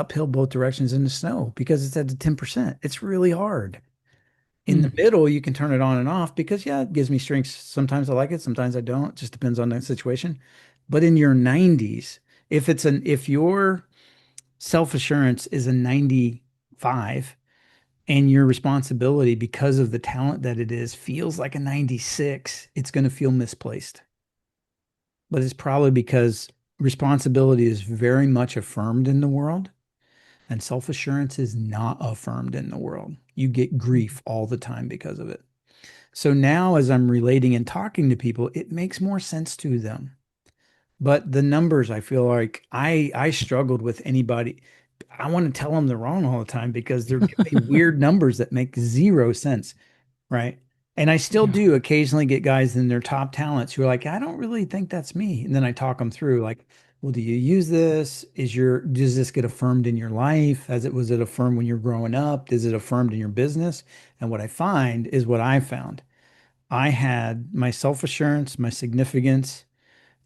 uphill both directions in the snow because it's at the 10%. It's really hard. In the Mm. middle, you can turn it on and off because, yeah, it gives me strength. Sometimes I like it, sometimes I don't. It just depends on the situation. But in your 90s, if your self-assurance is a 95 and your responsibility because of the talent that it is feels like a 96, it's going to feel misplaced. But it's probably because responsibility is very much affirmed in the world and self-assurance is not affirmed in the world. You get grief all the time because of it. So now, as I'm relating and talking to people, it makes more sense to them. But the numbers, I feel like I struggled with anybody. I want to tell them they're wrong all the time because they're giving me weird numbers that make zero sense, right? And I still Yeah. do occasionally get guys in their top talents who are like, I don't really think that's me. And then I talk them through like, well, do you use this? Does this get affirmed in your life? Was it affirmed when you're growing up? Is it affirmed in your business? And what I find is what I found. I had my self-assurance, my significance,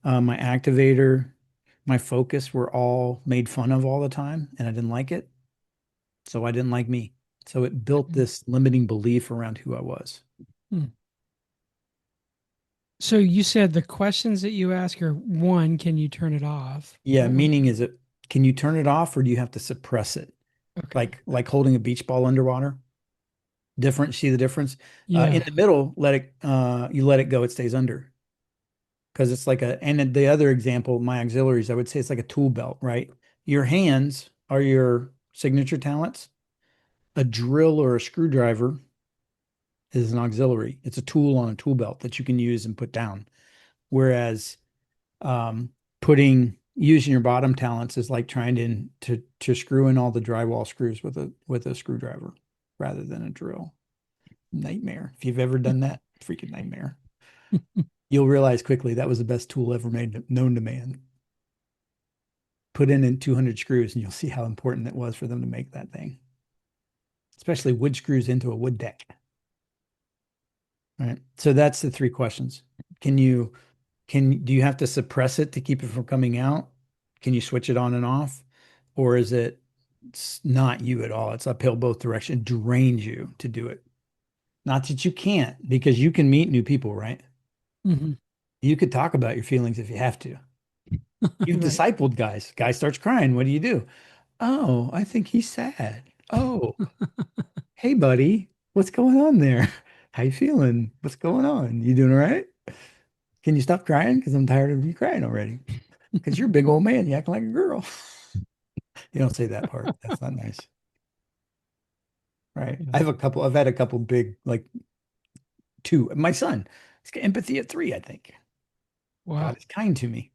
my activator, my focus were all made fun of all the time, and I didn't like it. So I didn't like me. So it built Mm. this limiting belief around who I was. Mm. So you said the questions that you ask are one, can you turn it off? Yeah, What was meaning is it, can you turn it off or do you have to suppress it? okay. Like holding a beach ball underwater. Different, see the difference? In Yeah. the middle, you let it go, it stays under. Because it's like and then the other example, my auxiliaries, I would say it's like a tool belt, right? Your hands are your signature talents. A drill or a screwdriver is an auxiliary. It's a tool on a tool belt that you can use and put down. Whereas um, putting using your bottom talents is like trying to screw in all the drywall screws with a screwdriver rather than a drill. Nightmare. If you've ever done that, freaking nightmare. You'll realize quickly that was the best tool ever made known to man. Put in 200 screws and you'll see how important it was for them to make that thing, especially wood screws into a wood deck. Right. So that's the three questions. Can you do you have to suppress it to keep it from coming out? Can you switch it on and off? Or is it's not you at all? It's uphill both directions. It drains you to do it. Not that you can't, because you can meet new people, right? Hmm. You could talk about your feelings if you have to. You've Right. discipled guys. Guy starts crying. What do you do? Oh, I think he's sad. Oh, hey, buddy, what's going on there? How you feeling? What's going on? You doing all right? Can you stop crying? Because I'm tired of you crying already. Because you're a big old man. You act like a girl. You don't say that part. That's not nice. Right. Yeah. I've had a couple big, like two. My son, he's got empathy at 3, I think. God Wow. is kind to me.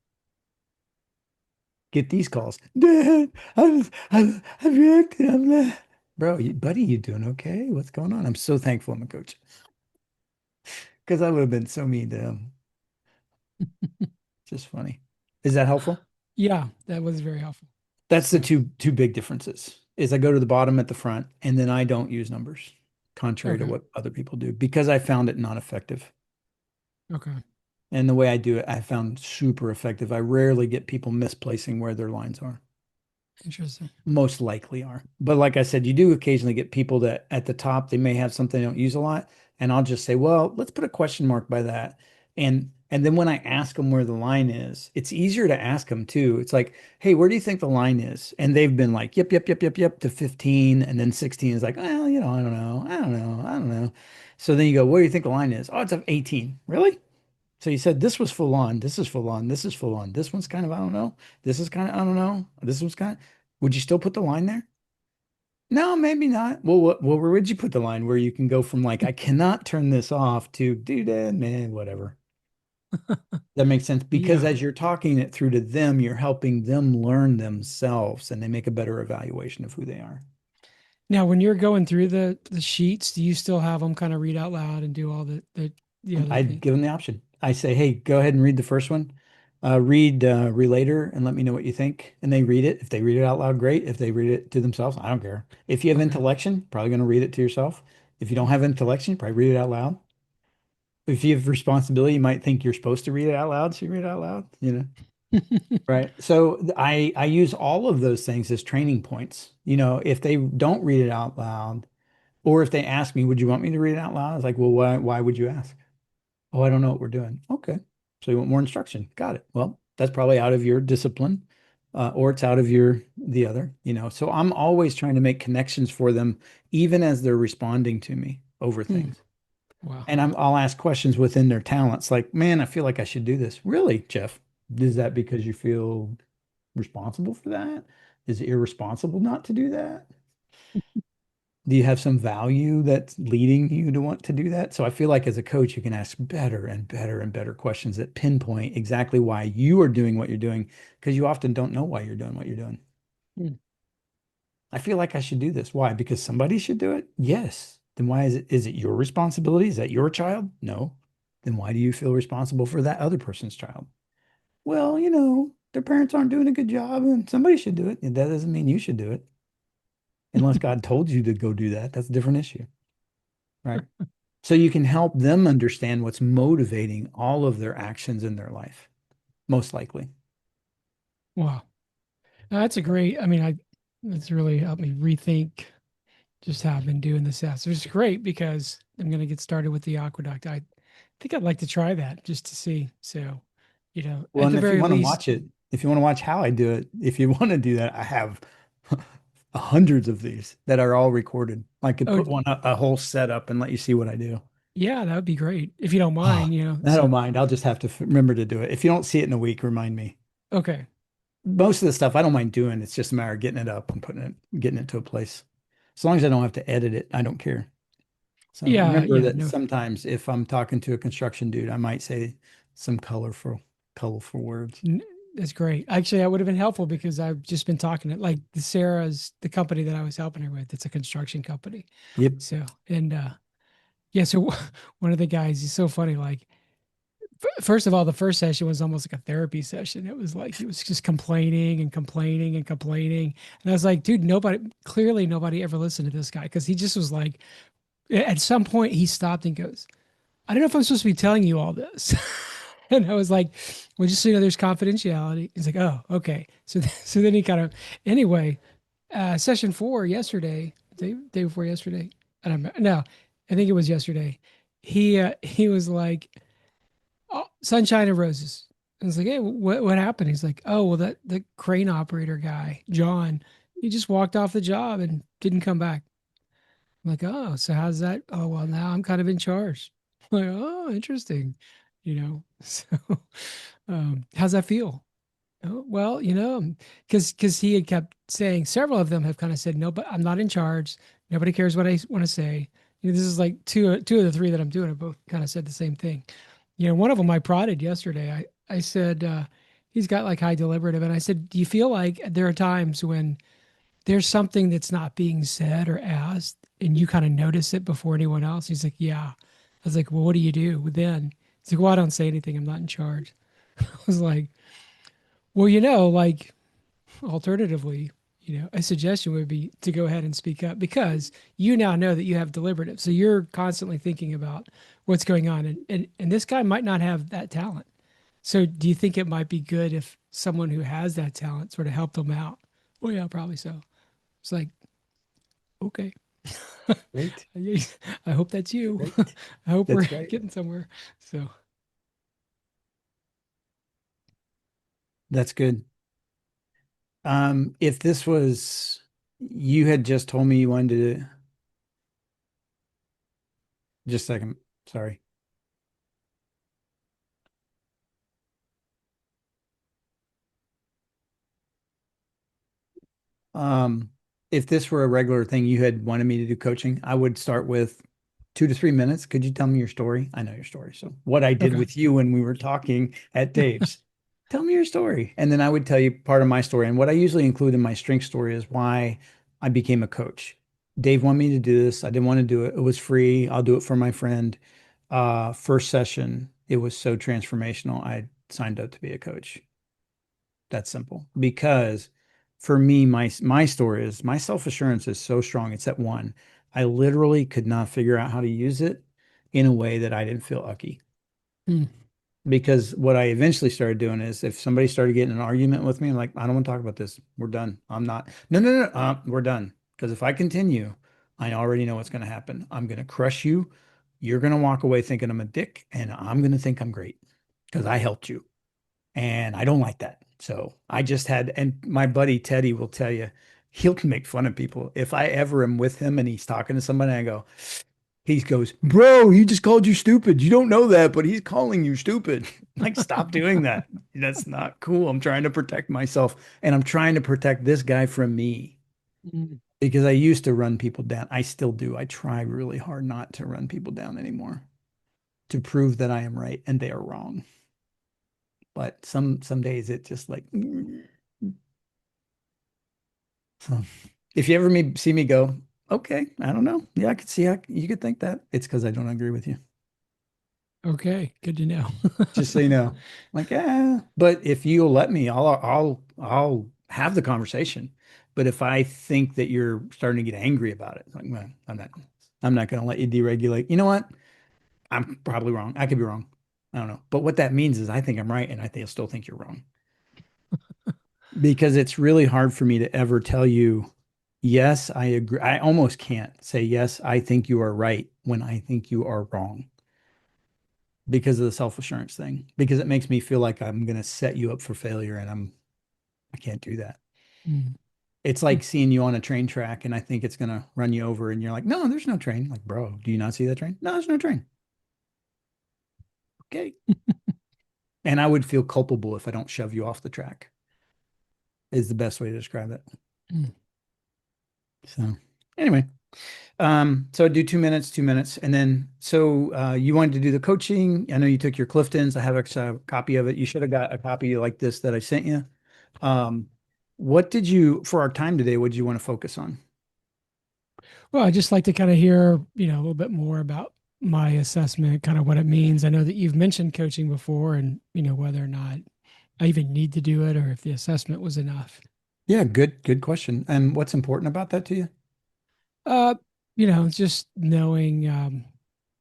Get these calls. Dad, I've reacted. I'm not. Bro, buddy, you doing okay? What's going on? I'm so thankful I'm a coach because I would have been so mean to him. Just funny. Is that helpful? Yeah, that was very helpful. That's the So, two big differences. Is I go to the bottom at the front and then I don't use numbers, contrary to okay. what other people do, because I found it not effective. Okay. And the way I do it, I found super effective. I rarely get people misplacing where their lines are. Interesting. Most likely are. But like I said, you do occasionally get people that at the top, they may have something they don't use a lot. And I'll just say, well, let's put a question mark by that. And then when I ask them where the line is, it's easier to ask them too. It's like, hey, where do you think the line is? And they've been like, yep, yep, yep, yep, yep, to 15. And then 16 is like, well, I don't know. I don't know. I don't know. So then you go, where do you think the line is? Oh, it's at 18. Really? So you said this was full on, this is full on, this is full on. This one's kind of, I don't know. This is kind of, I don't know. This one's kind of, would you still put the line there? No, maybe not. Well, where would you put the line where you can go from like, I cannot turn this off to, dude, man, whatever. That makes sense because Yeah. as you're talking it through to them, you're helping them learn themselves and they make a better evaluation of who they are. Now, when you're going through the sheets, do you still have them kind of read out loud and do all the other I'd things? give them the option. I say, hey, go ahead and read the first one. Read Relator and let me know what you think. And they read it. If they read it out loud, great. If they read it to themselves, I don't care. If you have Okay. intellection, probably going to read it to yourself. If you don't have intellection, probably read it out loud. If you have responsibility, you might think you're supposed to read it out loud, so you read it out loud, you know. Right. So I use all of those things as training points. If they don't read it out loud, or if they ask me, would you want me to read it out loud? It's like, well, why would you ask? Oh, I don't know what we're doing. Okay. So you want more instruction. Got it. Well, that's probably out of your discipline, or it's out of the other. So I'm always trying to make connections for them, even as they're responding to me over Hmm. things. Wow. And I'll ask questions within their talents, like, man, I feel like I should do this. Really, Jeff? Is that because you feel responsible for that? Is it irresponsible not to do that? Do you have some value that's leading you to want to do that? So I feel like as a coach, you can ask better and better and better questions that pinpoint exactly why you are doing what you're doing, because you often don't know why you're doing what you're doing. Hmm. I feel like I should do this. Why? Because somebody should do it? Yes. Then why is it? Is it your responsibility? Is that your child? No. Then why do you feel responsible for that other person's child? Well, their parents aren't doing a good job and somebody should do it. And that doesn't mean you should do it unless God told you to go do that. That's a different issue, right? So you can help them understand what's motivating all of their actions in their life, most likely. Wow. That's a great, that's really helped me rethink just how I've been doing this out. So it's great because I'm going to get started with the aqueduct. I think I'd like to try that just to see. So, Well, at and the if you very want to least, watch it, if you want to watch how I do it, if you want to do that, I have hundreds of these that are all recorded. I could oh, put a whole setup and let you see what I do. yeah, that would be great if you don't Oh, mind, I So, don't mind. I'll just have to remember to do it. If you don't see it in a week, remind me. okay. Most of the stuff I don't mind doing. It's just a matter of getting it up and getting it to a place. As long as I don't have to edit it, I don't care. So Yeah, remember yeah, that no, sometimes if I'm talking to a construction dude, I might say some colorful words. n- that's great. Actually, that would have been helpful because I've just been talking to like Sarah's the company that I was helping her with. It's a construction company. Yep. So, and yeah, so one of the guys, he's so funny. Like, first of all, the first session was almost like a therapy session. It was like he was just complaining and complaining and complaining. And I was like, dude, clearly nobody ever listened to this guy because he just was like, at some point he stopped and goes, I don't know if I'm supposed to be telling you all this. And I was like, well, just so you know, there's confidentiality. He's like, oh, okay. So, so then he kind of, anyway, session 4 yesterday, day before yesterday. I don't know. No, I think it was yesterday. He was like, oh, sunshine and roses. I was like, hey, what happened? He's like, oh, well, that the crane operator guy, John, he just walked off the job and didn't come back. I'm like, oh, so how's that? Oh, well, now I'm kind of in charge. I'm like, oh, interesting. So how's that feel? Oh, well, because he had kept saying several of them have kind of said, no, but I'm not in charge. Nobody cares what I want to say. This is like two of the three that I'm doing have both kind of said the same thing. One of them I prodded yesterday. I said he's got like high deliberative, and I said, do you feel like there are times when there's something that's not being said or asked, and you kind of notice it before anyone else? He's like, yeah. I was like, well, what do you do then? He's like, well, I don't say anything. I'm not in charge. I was like, well, like alternatively, a suggestion would be to go ahead and speak up because you now know that you have deliberative. So you're constantly thinking about what's going on. And this guy might not have that talent. So do you think it might be good if someone who has that talent sort of helped them out? Well, yeah, probably so. It's like, okay. Great. I hope that's you. Great. I hope That's we're great. getting somewhere. So, That's good. If this was you had just told me you wanted to just a second, sorry. Um, if this were a regular thing you had wanted me to do coaching, I would start with 2 to 3 minutes. Could you tell me your story? I know your story. So what I did okay. with you when we were talking at Dave's, tell me your story. And then I would tell you part of my story. And what I usually include in my strength story is why I became a coach. Dave wanted me to do this. I didn't want to do it. It was free. I'll do it for my friend. First session, it was so transformational. I signed up to be a coach. That's simple. Because for me, my story is my self-assurance is so strong. It's at one. I literally could not figure out how to use it in a way that I didn't feel ucky. Hmm. Because what I eventually started doing is if somebody started getting an argument with me, I'm like, I don't want to talk about this. We're done. I'm not. No, no, no. We're done. Because if I continue, I already know what's going to happen. I'm going to crush you. You're going to walk away thinking I'm a dick, and I'm going to think I'm great because I helped you. And I don't like that. So I just had, and my buddy Teddy will tell you, he'll make fun of people. If I ever am with him and he's talking to somebody, I go, he goes, bro, he just called you stupid. You don't know that, but he's calling you stupid. Like, stop doing that. That's not cool. I'm trying to protect myself and I'm trying to protect this guy from me Mm. because I used to run people down. I still do. I try really hard not to run people down anymore to prove that I am right and they are wrong. But some days it just like so if you ever see me go, okay, I don't know. Yeah, I could see how you could think that. It's because I don't agree with you. Okay, good to know. Just so you know. Like, but if you'll let me, I'll have the conversation. But if I think that you're starting to get angry about it, like, well, I'm not going to let you deregulate. You know what? I'm probably wrong. I could be wrong. I don't know. But what that means is I think I'm right and still think you're wrong. Because it's really hard for me to ever tell you, yes, I agree. I almost can't say, yes, I think you are right when I think you are wrong because of the self-assurance thing, because it makes me feel like I'm going to set you up for failure and I can't do that. Mm. It's like seeing you on a train track and I think it's going to run you over and you're like, no, there's no train. Like, bro, do you not see that train? No, there's no train. Okay. And I would feel culpable if I don't shove you off the track, is the best way to describe it. Mm. So, anyway, so I do 2 minutes, 2 minutes. And then, so you wanted to do the coaching. I know you took your Cliftons. I have a copy of it. You should have got a copy like this that I sent you. Um, what did you, for our time today, what did you want to focus on? Well, I just like to kind of hear, a little bit more about my assessment, kind of what it means. I know that you've mentioned coaching before and, whether or not I even need to do it or if the assessment was enough. Yeah, good question. And what's important about that to you? Uh, just knowing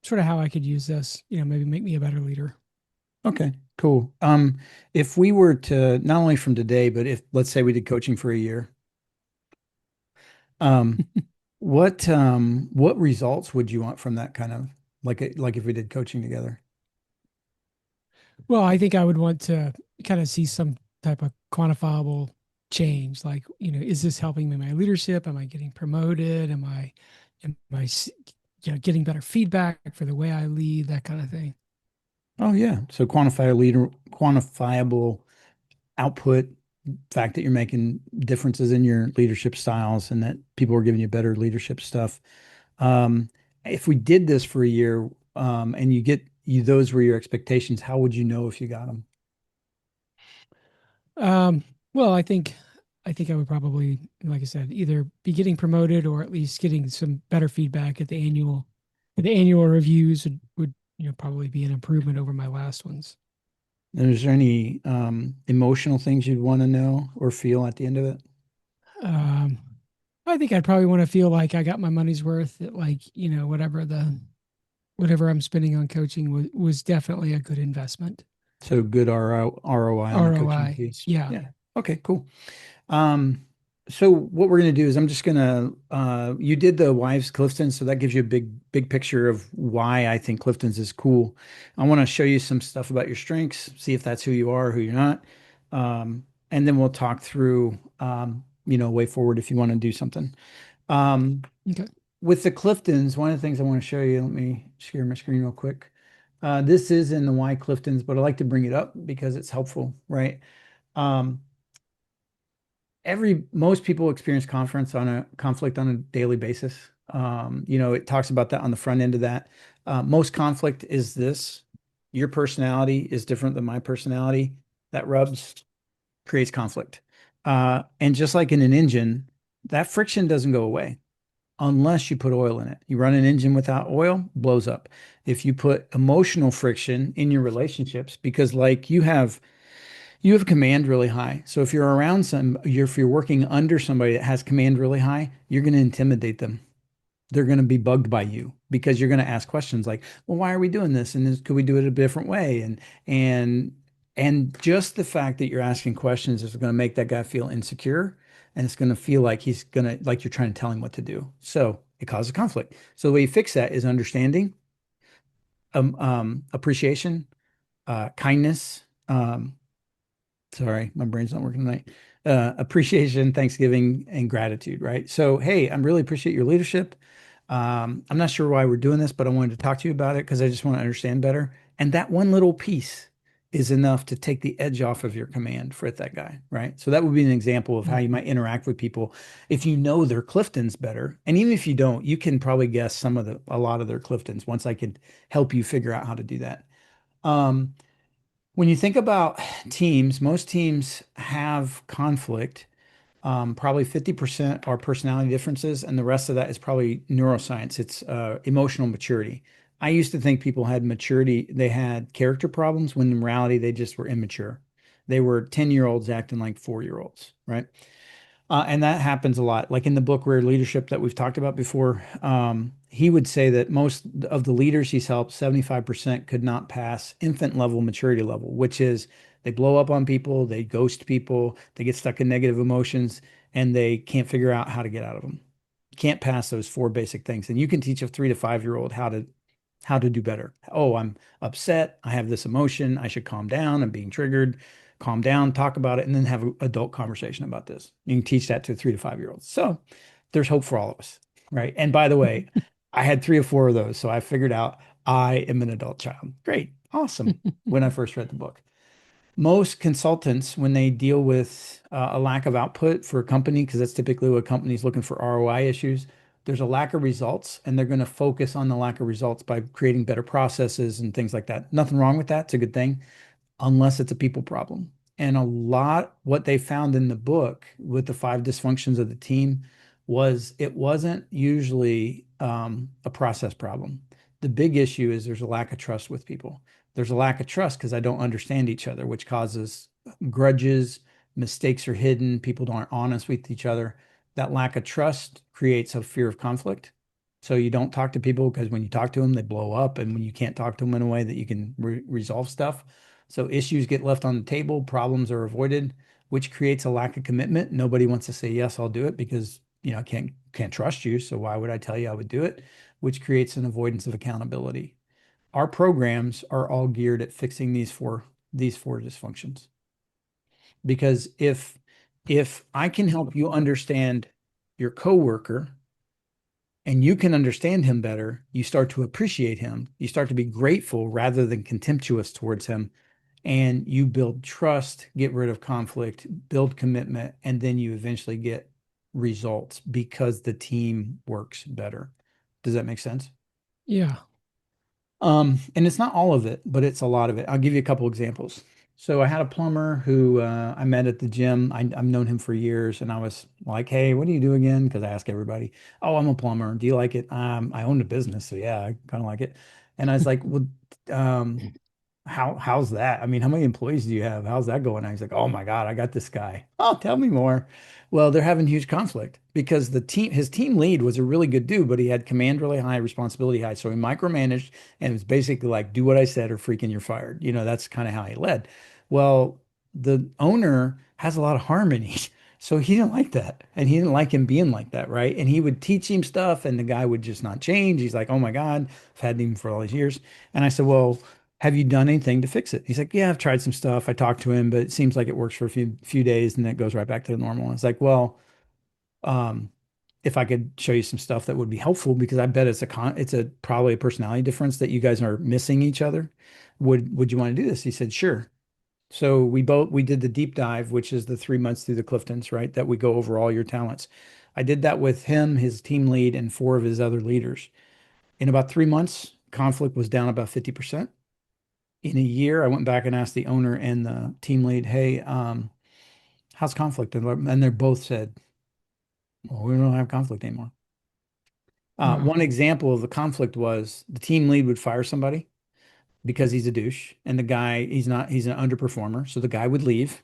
sort of how I could use this, maybe make me a better leader. Okay, cool. If we were to, not only from today, but if, let's say we did coaching for a year, um, what results would you want from that kind of like if we did coaching together? Well, I think I would want to kind of see some type of quantifiable change. Like, is this helping me in my leadership? Am I getting promoted? Am I getting better feedback for the way I lead? That kind of thing. Oh yeah. So quantifiable output, fact that you're making differences in your leadership styles and that people are giving you better leadership stuff. Um, if we did this for a year, and those were your expectations, how would you know if you got them? Um, well, I think I would probably, like I said, either be getting promoted or at least getting some better feedback at the annual reviews would probably be an improvement over my last ones. And is there any emotional things you'd want to know or feel at the end of it? Um, I think I'd probably want to feel like I got my money's worth. That like whatever I'm spending on coaching was definitely a good investment. So good ROI on the coaching ROI, piece. yeah. Yeah. Okay, cool. Um, so what we're going to do is I'm just going to, you did the Wives Clifton, so that gives you a big picture of why I think Clifton's is cool. I want to show you some stuff about your strengths, see if that's who you are, who you're not. And then we'll talk through, way forward if you want to do something. Um, Okay. with the Cliftons, one of the things I want to show you, let me share my screen real quick. This is in the Y Cliftons, but I like to bring it up because it's helpful, right? Um, most people experience conflict on a daily basis. It talks about that on the front end of that. Most conflict is this. Your personality is different than my personality. That creates conflict. And just like in an engine, that friction doesn't go away unless you put oil in it. You run an engine without oil, blows up. If you put emotional friction in your relationships, because like you have command really high. So if you're around if you're working under somebody that has command really high, you're going to intimidate them. they're going to be bugged by you because you're going to ask questions like, well, why are we doing this? And could we do it a different way? And and just the fact that you're asking questions is going to make that guy feel insecure, and it's going to feel like he's going to like you're trying to tell him what to do. So it causes conflict. So the way you fix that is understanding, appreciation, kindness. Sorry, my brain's not working tonight. Appreciation, thanksgiving, and gratitude, right? So, hey, I really appreciate your leadership. I'm not sure why we're doing this, but I wanted to talk to you about it because I just want to understand better. And that one little piece is enough to take the edge off of your command for that guy, right? So that would be an example of how you Mhm. might interact with people if you know their Cliftons better. And even if you don't, you can probably guess a lot of their Cliftons once I could help you figure out how to do that. Um, when you think about teams, most teams have conflict. Probably 50% are personality differences, and the rest of that is probably neuroscience. It's emotional maturity. I used to think people had maturity, they had character problems, when in reality, they just were immature. They were 10-year-olds acting like 4-year-olds, right? And that happens a lot. Like in the book Rare Leadership that we've talked about before, he would say that most of the leaders he's helped, 75% could not pass infant level maturity level, which is they blow up on people, they ghost people, they get stuck in negative emotions, and they can't figure out how to get out of them. Can't pass those four basic things. And you can teach a 3 to 5 year old how to do better. Oh, I'm upset. I have this emotion. I should calm down. I'm being triggered. Calm down, talk about it, and then have an adult conversation about this. You can teach that to 3 to 5 year olds. So there's hope for all of us, right? And by the way, I had 3 or 4 of those. So I figured out I am an adult child. Great. Awesome. When I first read the book. Most consultants, when they deal with a lack of output for a company, because that's typically what companies looking for ROI issues, there's a lack of results, and they're going to focus on the lack of results by creating better processes and things like that. Nothing wrong with that. It's a good thing unless it's a people problem. And a lot what they found in the book with the 5 dysfunctions of the team was it wasn't usually a process problem. The big issue is there's a lack of trust with people. There's a lack of trust because I don't understand each other, which causes grudges, mistakes are hidden, people aren't honest with each other. That lack of trust creates a fear of conflict. So you don't talk to people because when you talk to them, they blow up. And when you can't talk to them in a way that you can resolve stuff, so issues get left on the table, problems are avoided, which creates a lack of commitment. Nobody wants to say, yes, I'll do it because, I can't trust you. So why would I tell you I would do it? Which creates an avoidance of accountability. Our programs are all geared at fixing these four dysfunctions. Because if I can help you understand your coworker and you can understand him better, you start to appreciate him. You start to be grateful rather than contemptuous towards him, and you build trust, get rid of conflict, build commitment, and then you eventually get results because the team works better. Does that make sense? Yeah. And it's not all of it, but it's a lot of it. I'll give you a couple examples. So I had a plumber who I met at the gym. I've known him for years, and I was like, "Hey, what do you do again?" Because I ask everybody, "Oh, I'm a plumber. Do you like it?" I own a business, so yeah, I kind of like it. And I was like, "Well, um, how's that? I mean, how many employees do you have? How's that going?" And he's like, "Oh my God, I got this guy." Oh, tell me more. Well, they're having huge conflict because his team lead was a really good dude, but he had command really high, responsibility high. So he micromanaged and it was basically like, do what I said or freaking you're fired. That's kind of how he led. Well, the owner has a lot of harmony. So he didn't like that. And he didn't like him being like that, right? And he would teach him stuff and the guy would just not change. He's like, oh my God, I've had him for all these years. And I said, well, have you done anything to fix it? He's like, yeah, I've tried some stuff. I talked to him, but it seems like it works for a few days and then it goes right back to the normal. And it's like, well, um, if I could show you some stuff that would be helpful, because I bet it's a probably a personality difference that you guys are missing each other. Would you want to do this? He said, sure. So we did the deep dive, which is the 3 months through the Cliftons, right? That we go over all your talents. I did that with him, his team lead, and 4 of his other leaders. In about 3 months, conflict was down about 50%. In a year, I went back and asked the owner and the team lead, hey, how's conflict? And they both said, well, we don't have conflict anymore. Wow. One example of the conflict was the team lead would fire somebody because he's a douche, and the guy, he's an underperformer. So the guy would leave,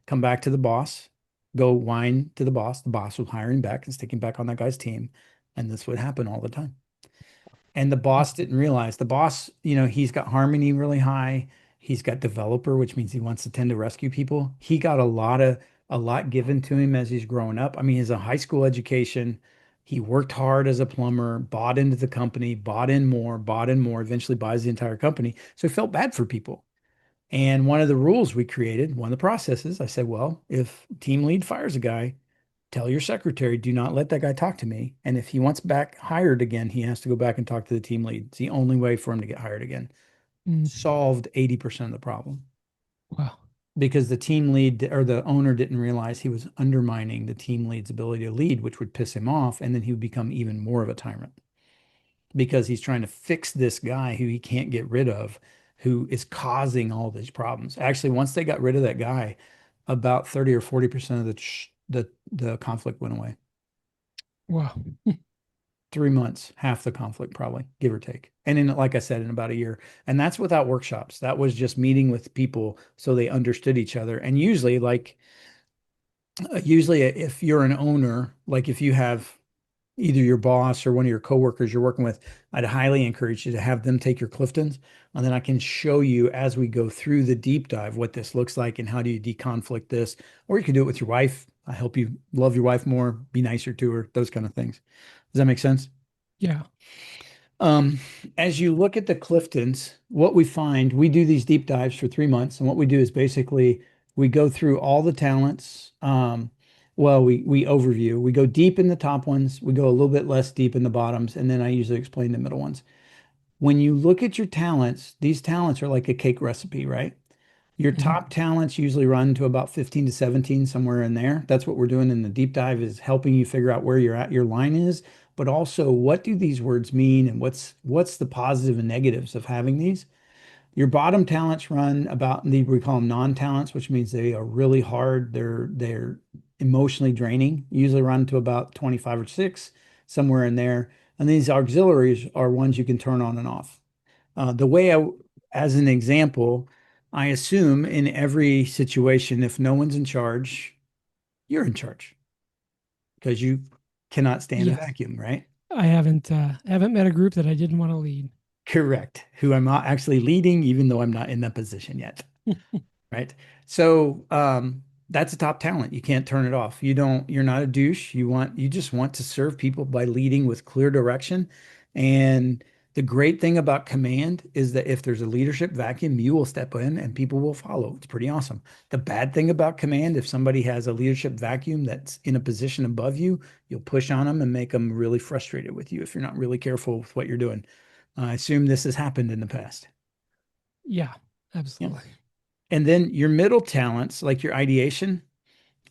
come back to the boss, go whine to the boss. The boss would hire him back and stick him back on that guy's team. And this would happen all the time. And the boss didn't realize the boss, he's got harmony really high. He's got developer, which means he wants to tend to rescue people. He got a lot given to him as he's growing up. I mean, he has a high school education. He worked hard as a plumber, bought into the company, bought in more, eventually buys the entire company. So he felt bad for people. And one of the rules we created, one of the processes, I said, well, if team lead fires a guy, tell your secretary, do not let that guy talk to me. And if he wants back hired again, he has to go back and talk to the team lead. It's the only way for him to get hired again. Mm. Solved 80% of the problem Wow. because the team lead or the owner didn't realize he was undermining the team lead's ability to lead, which would piss him off. And then he would become even more of a tyrant because he's trying to fix this guy who he can't get rid of, who is causing all these problems. Actually, once they got rid of that guy, about 30 or 40% of the conflict went away. Wow. 3 months, half the conflict, probably, give or take. And in, like I said, in about a year. And that's without workshops. That was just meeting with people so they understood each other. And usually if you're an owner, like if you have either your boss or one of your coworkers you're working with, I'd highly encourage you to have them take your Cliftons. And then I can show you as we go through the deep dive what this looks like and how do you deconflict this. Or you can do it with your wife. I help you love your wife more, be nicer to her, those kind of things. Does that make sense? Yeah. Um, as you look at the Cliftons, what we find, we do these deep dives for 3 months, and what we do is basically we go through all the talents. Well, we overview. We go deep in the top ones, we go a little bit less deep in the bottoms, and then I usually explain the middle ones. When you look at your talents, these talents are like a cake recipe, right? Your Mhm. top talents usually run to about 15 to 17, somewhere in there. That's what we're doing in the deep dive is helping you figure out where you're at, your line is, but also what do these words mean and what's the positive and negatives of having these. Your bottom talents run about, we call them non-talents, which means they are really hard. They're emotionally draining, usually run to about 25 or 6, somewhere in there. And these auxiliaries are ones you can turn on and off. The way as an example, I assume in every situation, if no one's in charge, you're in charge because you cannot stand a Yes. vacuum, right? I haven't met a group that I didn't want to lead. Correct. Who I'm not actually leading, even though I'm not in that position yet. Right? So that's a top talent. You can't turn it off. You're not a douche. You just want to serve people by leading with clear direction. And the great thing about command is that if there's a leadership vacuum, you will step in and people will follow. It's pretty awesome. The bad thing about command, if somebody has a leadership vacuum that's in a position above you, you'll push on them and make them really frustrated with you if you're not really careful with what you're doing. I assume this has happened in the past. Yeah, Yeah. absolutely. And then your middle talents, like your ideation,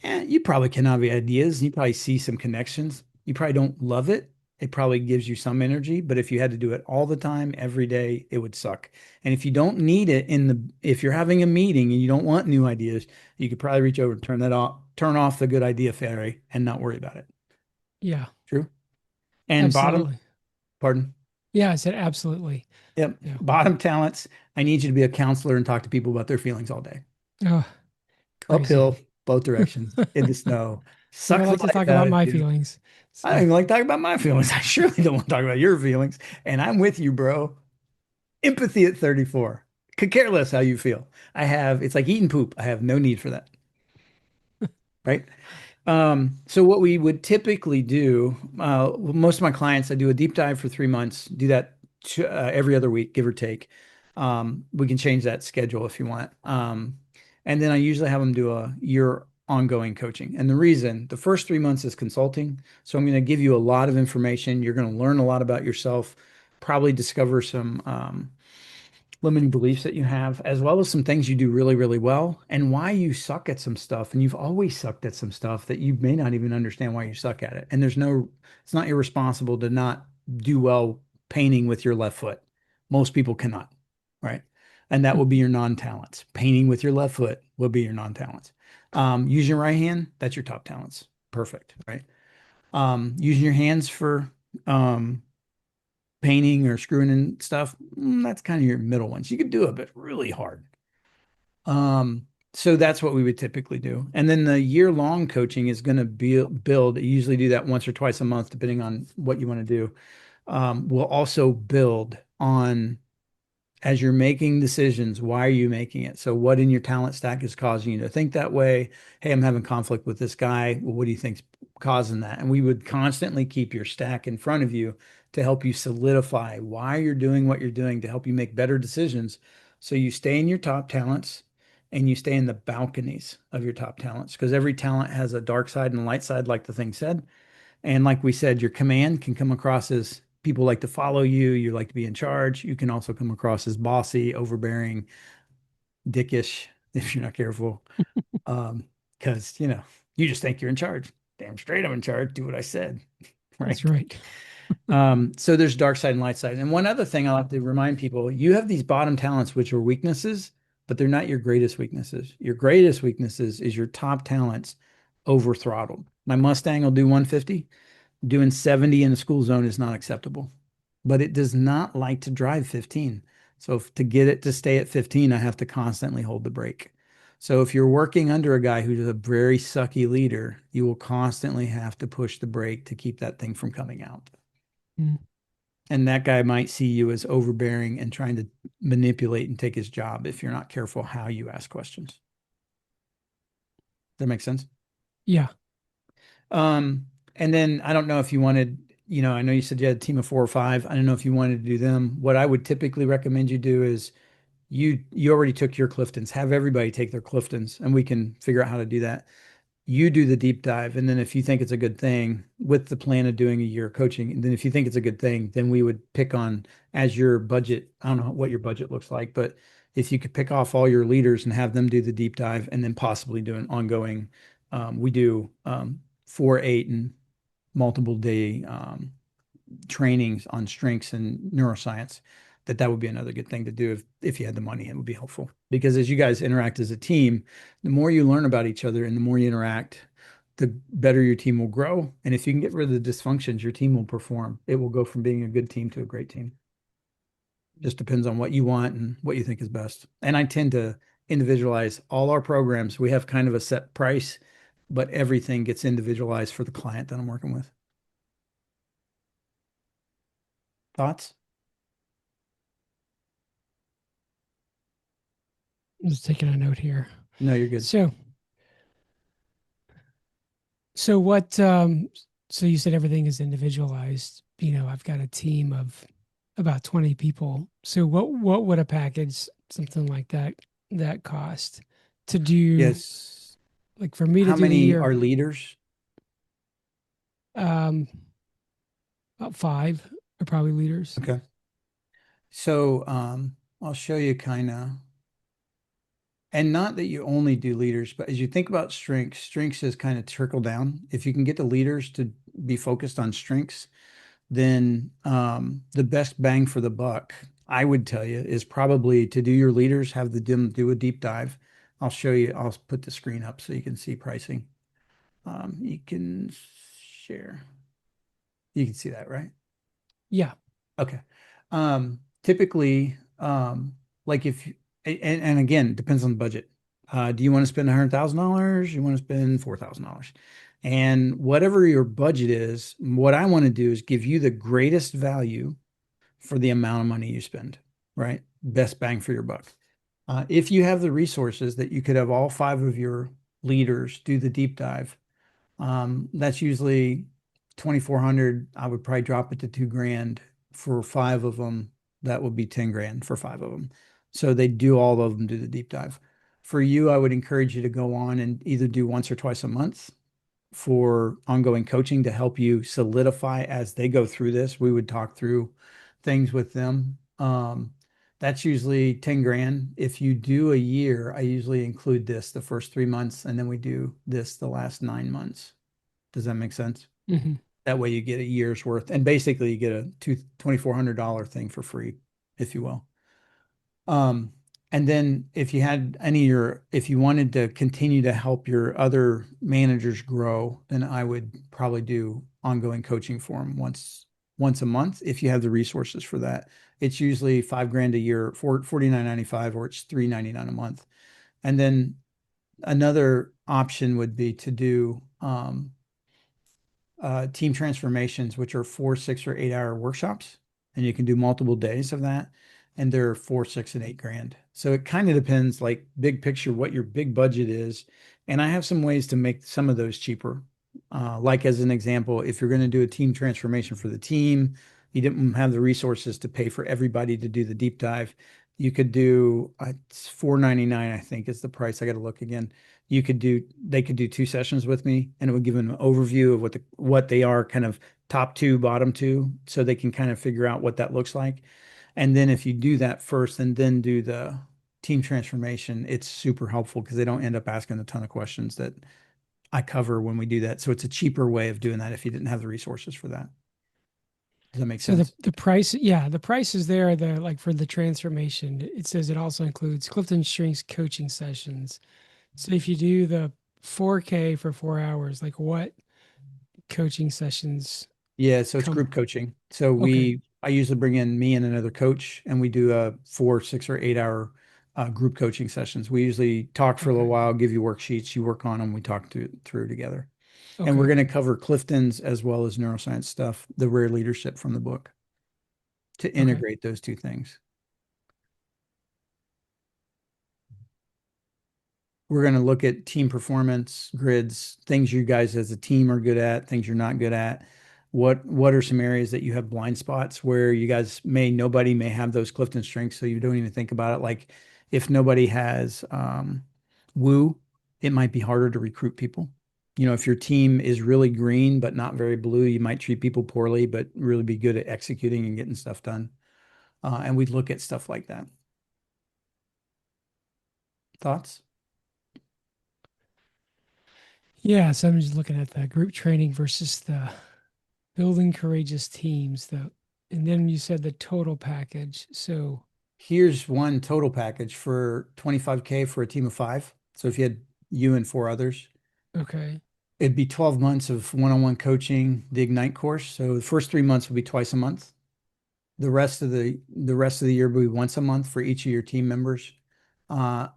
you probably can have ideas. You probably see some connections. You probably don't love it. It probably gives you some energy, but if you had to do it all the time, every day, it would suck. And if you don't need it if you're having a meeting and you don't want new ideas, you could probably reach over and turn off the good idea fairy and not worry about it. Yeah, True. And bottom, absolutely. pardon. Yeah, I said absolutely. Yep. Yeah. Bottom talents. I need you to be a counselor and talk to people about their feelings all day. Oh, crazy. Uphill, both directions, in the snow. Never Sucks the like to life talk out about of my you. feelings. I don't So even like talking about my feelings. I surely don't want to talk about your feelings. And I'm with you, bro. Empathy at 34. Could care less how you feel. It's like eating poop. I have no need for that. Right. So what we would typically do, most of my clients, I do a deep dive for 3 months, do that every other week, give or take. We can change that schedule if you want. And then I usually have them do a year ongoing coaching. And the first 3 months is consulting. So I'm going to give you a lot of information. You're going to learn a lot about yourself, probably discover some limiting beliefs that you have, as well as some things you do really, really well, and why you suck at some stuff. And you've always sucked at some stuff that you may not even understand why you suck at it. And it's not irresponsible to not do well painting with your left foot. Most people cannot, right? And that will be your non-talents. Painting with your left foot will be your non-talents. Using your right hand, that's your top talents. Perfect, right? Using your hands for um, painting or screwing in stuff, that's kind of your middle ones. You could do it, but really hard. So that's what we would typically do. And then the year-long coaching is going to build. You usually do that once or twice a month, depending on what you want to do. We'll also build on as you're making decisions, why are you making it? So what in your talent stack is causing you to think that way? Hey, I'm having conflict with this guy. Well, what do you think's causing that? And we would constantly keep your stack in front of you to help you solidify why you're doing what you're doing to help you make better decisions. So you stay in your top talents and you stay in the balconies of your top talents because every talent has a dark side and a light side, like the thing said. And like we said, your command can come across as people like to follow you, you like to be in charge. You can also come across as bossy, overbearing, dickish if you're not careful. Because, you just think you're in charge. Damn straight I'm in charge. Do what I said. That's Right. right. So there's dark side and light side. And one other thing I'll have to remind people, you have these bottom talents, which are weaknesses, but they're not your greatest weaknesses. Your greatest weaknesses is your top talents over throttled. My Mustang will do 150. Doing 70 in the school zone is not acceptable, but it does not like to drive 15. So to get it to stay at 15, I have to constantly hold the brake. So if you're working under a guy who's a very sucky leader, you will constantly have to push the brake to keep that thing from coming out. Mm. And that guy might see you as overbearing and trying to manipulate and take his job if you're not careful how you ask questions. Does that make sense? Yeah. Um, and then I don't know if you wanted, I know you said you had a team of 4 or 5. I don't know if you wanted to do them. What I would typically recommend you do is you already took your Cliftons. Have everybody take their Cliftons, and we can figure out how to do that. You do the deep dive, and then if you think it's a good thing, with the plan of doing a year of coaching, and then if you think it's a good thing, then we would pick on as your budget. I don't know what your budget looks like, but if you could pick off all your leaders and have them do the deep dive, and then possibly do an ongoing. We do 4, 8, and multiple day trainings on strengths and neuroscience. That would be another good thing to do if you had the money. It would be helpful because as you guys interact as a team, the more you learn about each other and the more you interact, the better your team will grow. And if you can get rid of the dysfunctions, your team will perform. It will go from being a good team to a great team. Just depends on what you want and what you think is best. And I tend to individualize all our programs. We have kind of a set price, but everything gets individualized for the client that I'm working with. Thoughts? I'm just taking a note here. No, you're good. So, so what, so you said everything is individualized. I've got a team of about 20 people. So what would a package, something like that cost to do, Yes. like for me to How do the many year? are leaders? Um, about 5 are probably leaders. Okay. So I'll show you kind of, and not that you only do leaders, but as you think about strengths, strengths is kind of trickle down. If you can get the leaders to be focused on strengths, then the best bang for the buck, I would tell you, is probably to do your leaders, have them do a deep dive. I'll show you, I'll put the screen up so you can see pricing. You can share. You can see that, right? Yeah. Okay. Typically, like if and again, it depends on the budget. Do you want to spend $100,000? You want to spend $4,000? And whatever your budget is, what I want to do is give you the greatest value for the amount of money you spend, right? Best bang for your buck. If you have the resources that you could have all 5 of your leaders do the deep dive, that's usually 2,400. I would probably drop it to 2 grand for 5 of them. That would be 10 grand for 5 of them. So they do all of them do the deep dive. For you, I would encourage you to go on and either do once or twice a month for ongoing coaching to help you solidify as they go through this. We would talk through things with them. That's usually 10 grand. If you do a year, I usually include this the first 3 months, and then we do this the last 9 months. Does that make sense? Hmm. That way you get a year's worth, and basically you get a $2,400 thing for free, if you will. Um, and then if you wanted to continue to help your other managers grow, then I would probably do ongoing coaching for them once a month if you have the resources for that. It's usually 5 grand a year for 49.95, or it's 3.99 a month. And then Another option would be to do team transformations, which are 4, 6, or 8 hour workshops, and you can do multiple days of that, and they're 4, 6, and 8 grand. So it kind of depends, like big picture, what your big budget is, and I have some ways to make some of those cheaper. Like as an example, if you're going to do a team transformation for the team, you didn't have the resources to pay for everybody to do the deep dive. You could do it's 499, I think is the price. I got to look again. They could do 2 sessions with me, and it would give them an overview of what they are, kind of top two, bottom two, so they can kind of figure out what that looks like. And then if you do that first and then do the team transformation, it's super helpful because they don't end up asking a ton of questions that I cover when we do that. So it's a cheaper way of doing that if you didn't have the resources for that. Does that make So the sense? the price, yeah, the price is there. The like for the transformation, it says it also includes Clifton Strengths coaching sessions. So if you do the 4K for 4 hours, like what coaching sessions Yeah, so it's come? group coaching. So Okay, I usually bring in me and another coach, and we do a 4, 6, or 8 hour group coaching sessions. We usually talk for a little okay, while, give you worksheets, you work on them, we talk through together. And we're okay, going to cover Clifton's as well as neuroscience stuff, the rare leadership from the book, to okay. integrate those two things. We're going to look at team performance grids, things you guys as a team are good at, things you're not good at. What are some areas that you have blind spots where you guys nobody may have those Clifton strengths, so you don't even think about it. Like if nobody has woo, it might be harder to recruit people. If your team is really green but not very blue, you might treat people poorly, but really be good at executing and getting stuff done. And we look at stuff like that. Thoughts? Yeah, so I'm just looking at the group training versus the building courageous teams. And then you said the total package. So Here's one total package for 25K for a team of five. So if you had you and 4 others, okay, it'd be 12 months of one-on-one coaching, the Ignite course. So the first 3 months will be twice a month. The rest of the year will be once a month for each of your team members. Uh,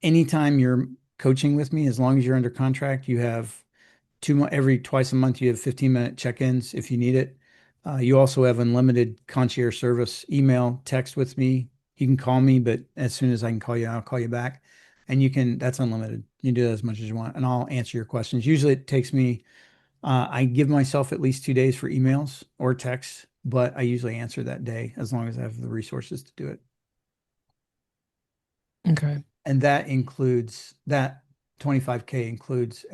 Anytime you're coaching with me, as long as you're under contract, you have every twice a month you have 15-minute check-ins if you need it. You also have unlimited concierge service, email, text with me. You can call me, but as soon as I can call you, I'll call you back. And that's unlimited. You can do that as much as you want, and I'll answer your questions. Usually it takes me, I give myself at least 2 days for emails or texts, but I usually answer that day as long as I have the resources to do it. okay. And that 25K includes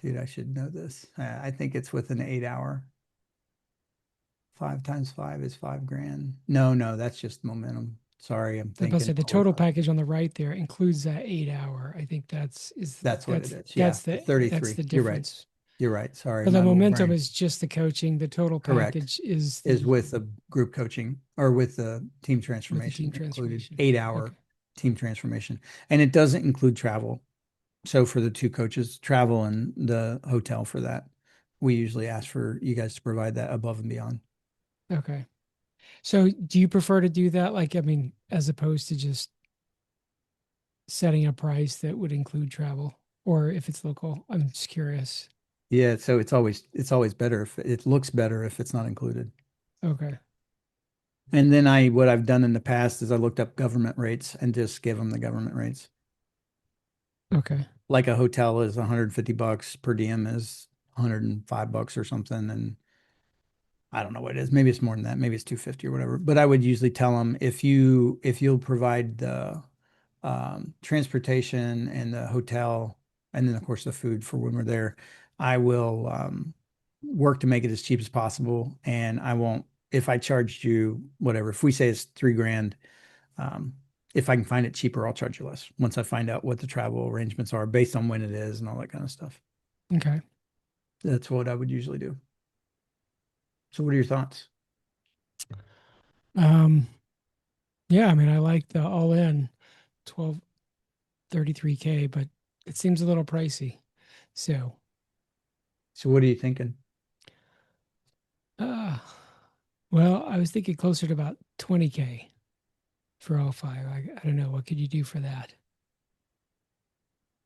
dude, I should know this. I think it's with an 8 hour. 5 times 5 is 5 grand. No, no, that's just momentum. Sorry, I'm I was about to thinking say the over total five. package on the right there includes that 8 hour. I think That's what it is. Yeah, the that's 33. the You're right. difference. You're right. Sorry, So the my little momentum brain. is just the coaching. The total Correct. package is Is the with the group coaching or with the team with the team transformation included, transformation. 8 hour Okay. team transformation. And it doesn't include travel. So for the two coaches, travel and the hotel for that, we usually ask for you guys to provide that above and beyond. Okay. So do you prefer to do that like I mean as opposed to just setting a price that would include travel or if it's local? I'm just curious. Yeah, so it's always better if it looks better if it's not included. Okay. And then what I've done in the past is I looked up government rates and just give them the government rates. Okay. Like a hotel is $150, per diem is $105 or something. And I don't know what it is. Maybe it's more than that. Maybe it's 250 or whatever. But I would usually tell them if you'll provide the transportation and the hotel, and then of course the food for when we're there, I will work to make it as cheap as possible. And I won't, if I charged you whatever, if we say it's 3 grand, um, if I can find it cheaper, I'll charge you less once I find out what the travel arrangements are based on when it is and all that kind of stuff. Okay. That's what I would usually do. So what are your thoughts? Um yeah, I mean I like the all in 1233K, but it seems a little pricey. So So what are you thinking? uh well, I was thinking closer to about 20K for all five. I don't know. What could you do for that?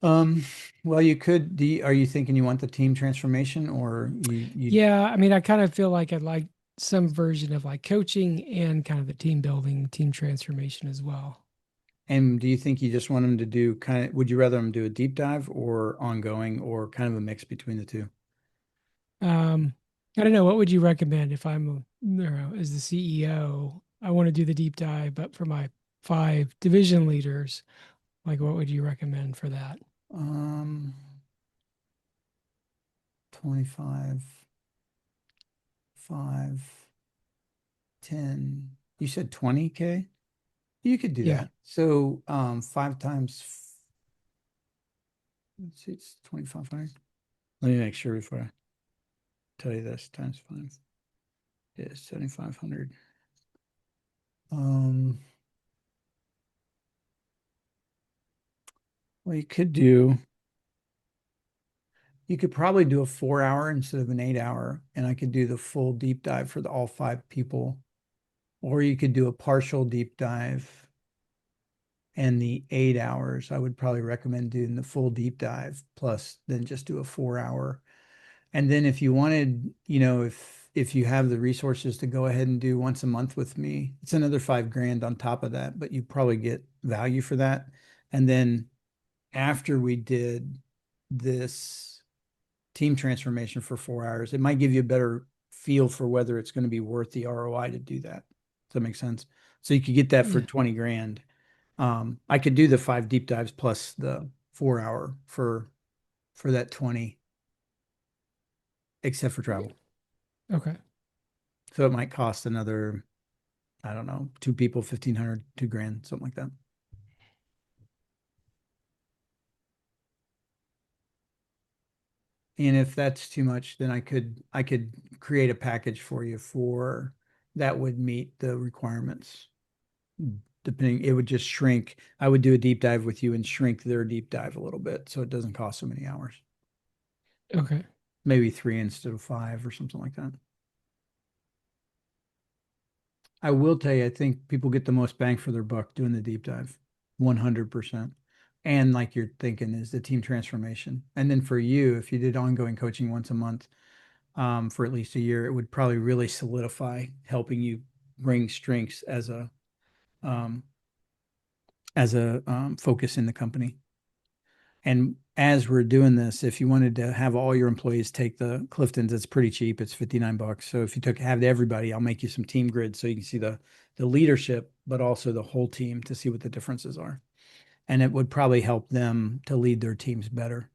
Um, well, you could, are you thinking you want the team transformation or you, Yeah, I mean, I kind of feel like I'd like some version of like coaching and kind of the team building, team transformation as well. and do you think you just want them to do kind of, would you rather them do a deep dive or ongoing or kind of a mix between the two? Um, I don't know, what would you recommend if I'm, you know, as the CEO, I want to do the deep dive, but for my five division leaders, like what would you recommend for that? Um, 25, 5, 10. You said 20K? You could do Yeah. that. So, five times, let's see, it's 2,500. Let me make sure before I tell you this. Times five is 7,500. Um, well, you could probably do a 4 hour instead of an 8 hour, and I could do the full deep dive for all five people. Or you could do a partial deep dive and the 8 hours. I would probably recommend doing the full deep dive plus then just do a 4 hour. And then if you wanted, if you have the resources to go ahead and do once a month with me, it's another 5 grand on top of that, but you probably get value for that. And then after we did this team transformation for 4 hours, it might give you a better feel for whether it's going to be worth the ROI to do that. Does that make sense? So you could get that for Yeah. 20 grand. I could do the 5 deep dives plus the 4 hour for that 20, except for travel. Okay. So it might cost another, I don't know, two people, 1,500, 2 grand, something like that. And if that's too much, then I could create a package for you for that would meet the requirements. Depending, it would just shrink. I would do a deep dive with you and shrink their deep dive a little bit so it doesn't cost so many hours. Okay. Maybe 3 instead of 5 or something like that. I will tell you, I think people get the most bang for their buck doing the deep dive, 100%. And like you're thinking is the team transformation. And then for you, if you did ongoing coaching once a month, for at least a year, it would probably really solidify helping you bring strengths um, as a focus in the company. And as we're doing this, if you wanted to have all your employees take the Cliftons, it's pretty cheap. It's $59. So if you have everybody, I'll make you some team grids so you can see the leadership, but also the whole team to see what the differences are. And it would probably help them to lead their teams better.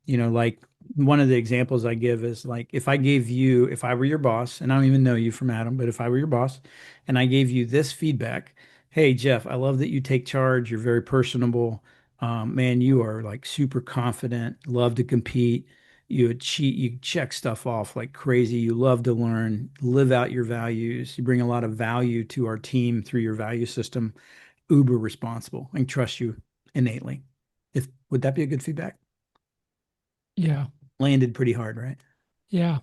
Like one of the examples I give is like if I were your boss, and I don't even know you from Adam, but if I were your boss and I gave you this feedback, hey, Geoff, I love that you take charge. You're very personable. Man, you are like super confident, love to compete. You check stuff off like crazy. You love to learn, live out your values. You bring a lot of value to our team through your value system, uber responsible, and trust you innately. Would that be a good feedback? Yeah. Landed pretty hard, right? Yeah.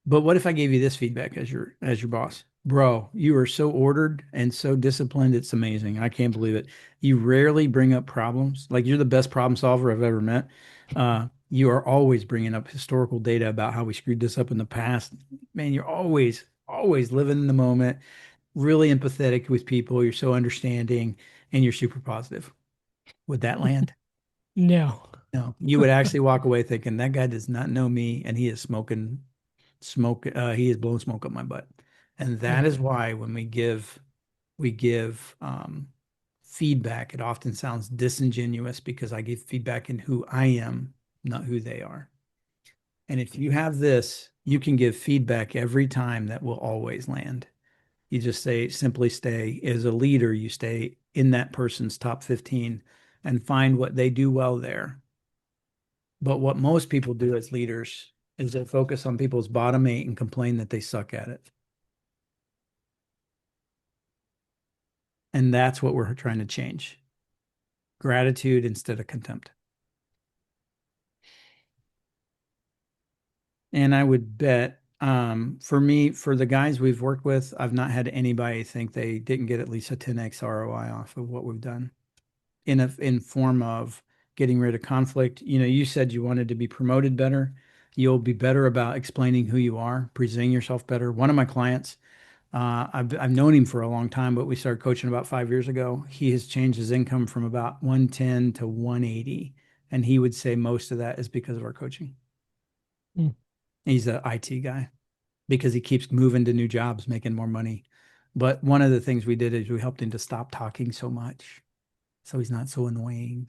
But what if I gave you this feedback as your boss? Bro, you are so ordered and so disciplined. It's amazing. I can't believe it. You rarely bring up problems. Like you're the best problem solver I've ever met. You are always bringing up historical data about how we screwed this up in the past. Man, you're always living in the moment, really empathetic with people. You're so understanding and you're super positive. Would that land? No. No, you would actually walk away thinking that guy does not know me and he is he is blowing smoke up my butt. And that Yeah. is why when we give feedback, it often sounds disingenuous because I give feedback in who I am, not who they are. And if you have this, you can give feedback every time that will always land. You just simply stay as a leader, you stay in that person's top 15 and find what they do well there. But what most people do as leaders is they focus on people's bottom eight and complain that they suck at it. And that's what we're trying to change. Gratitude instead of contempt. And I would bet, for me, for the guys we've worked with, I've not had anybody think they didn't get at least a 10x ROI off of what we've done in form of getting rid of conflict. You said you wanted to be promoted better. You'll be better about explaining who you are, presenting yourself better. One of my clients, I've known him for a long time, but we started coaching about 5 years ago. He has changed his income from about 110 to 180, and he would say most of that is because of our coaching. Mm. He's an IT guy because he keeps moving to new jobs, making more money. But one of the things we did is we helped him to stop talking so much, so he's not so annoying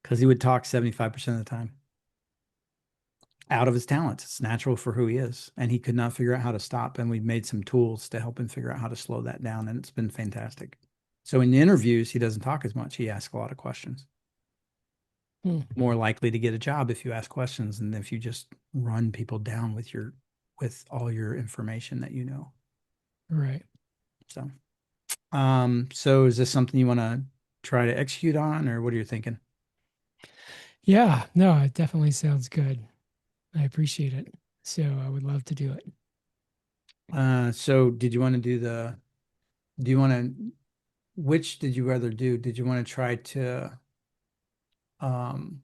because he would talk 75% of the time out of his talents. It's natural for who he is. And he could not figure out how to stop. And we made some tools to help him figure out how to slow that down. And it's been fantastic. So in the interviews, he doesn't talk as much. He asks a lot of questions. Mm. More likely to get a job if you ask questions than if you just run people down with all your information that you know. Right. So, so is this something you want to try to execute on, or what are you thinking? Yeah, no, it definitely sounds good. I appreciate it. So I would love to do it. So did you want to do you want to, which did you rather do? Did you want to try to, um,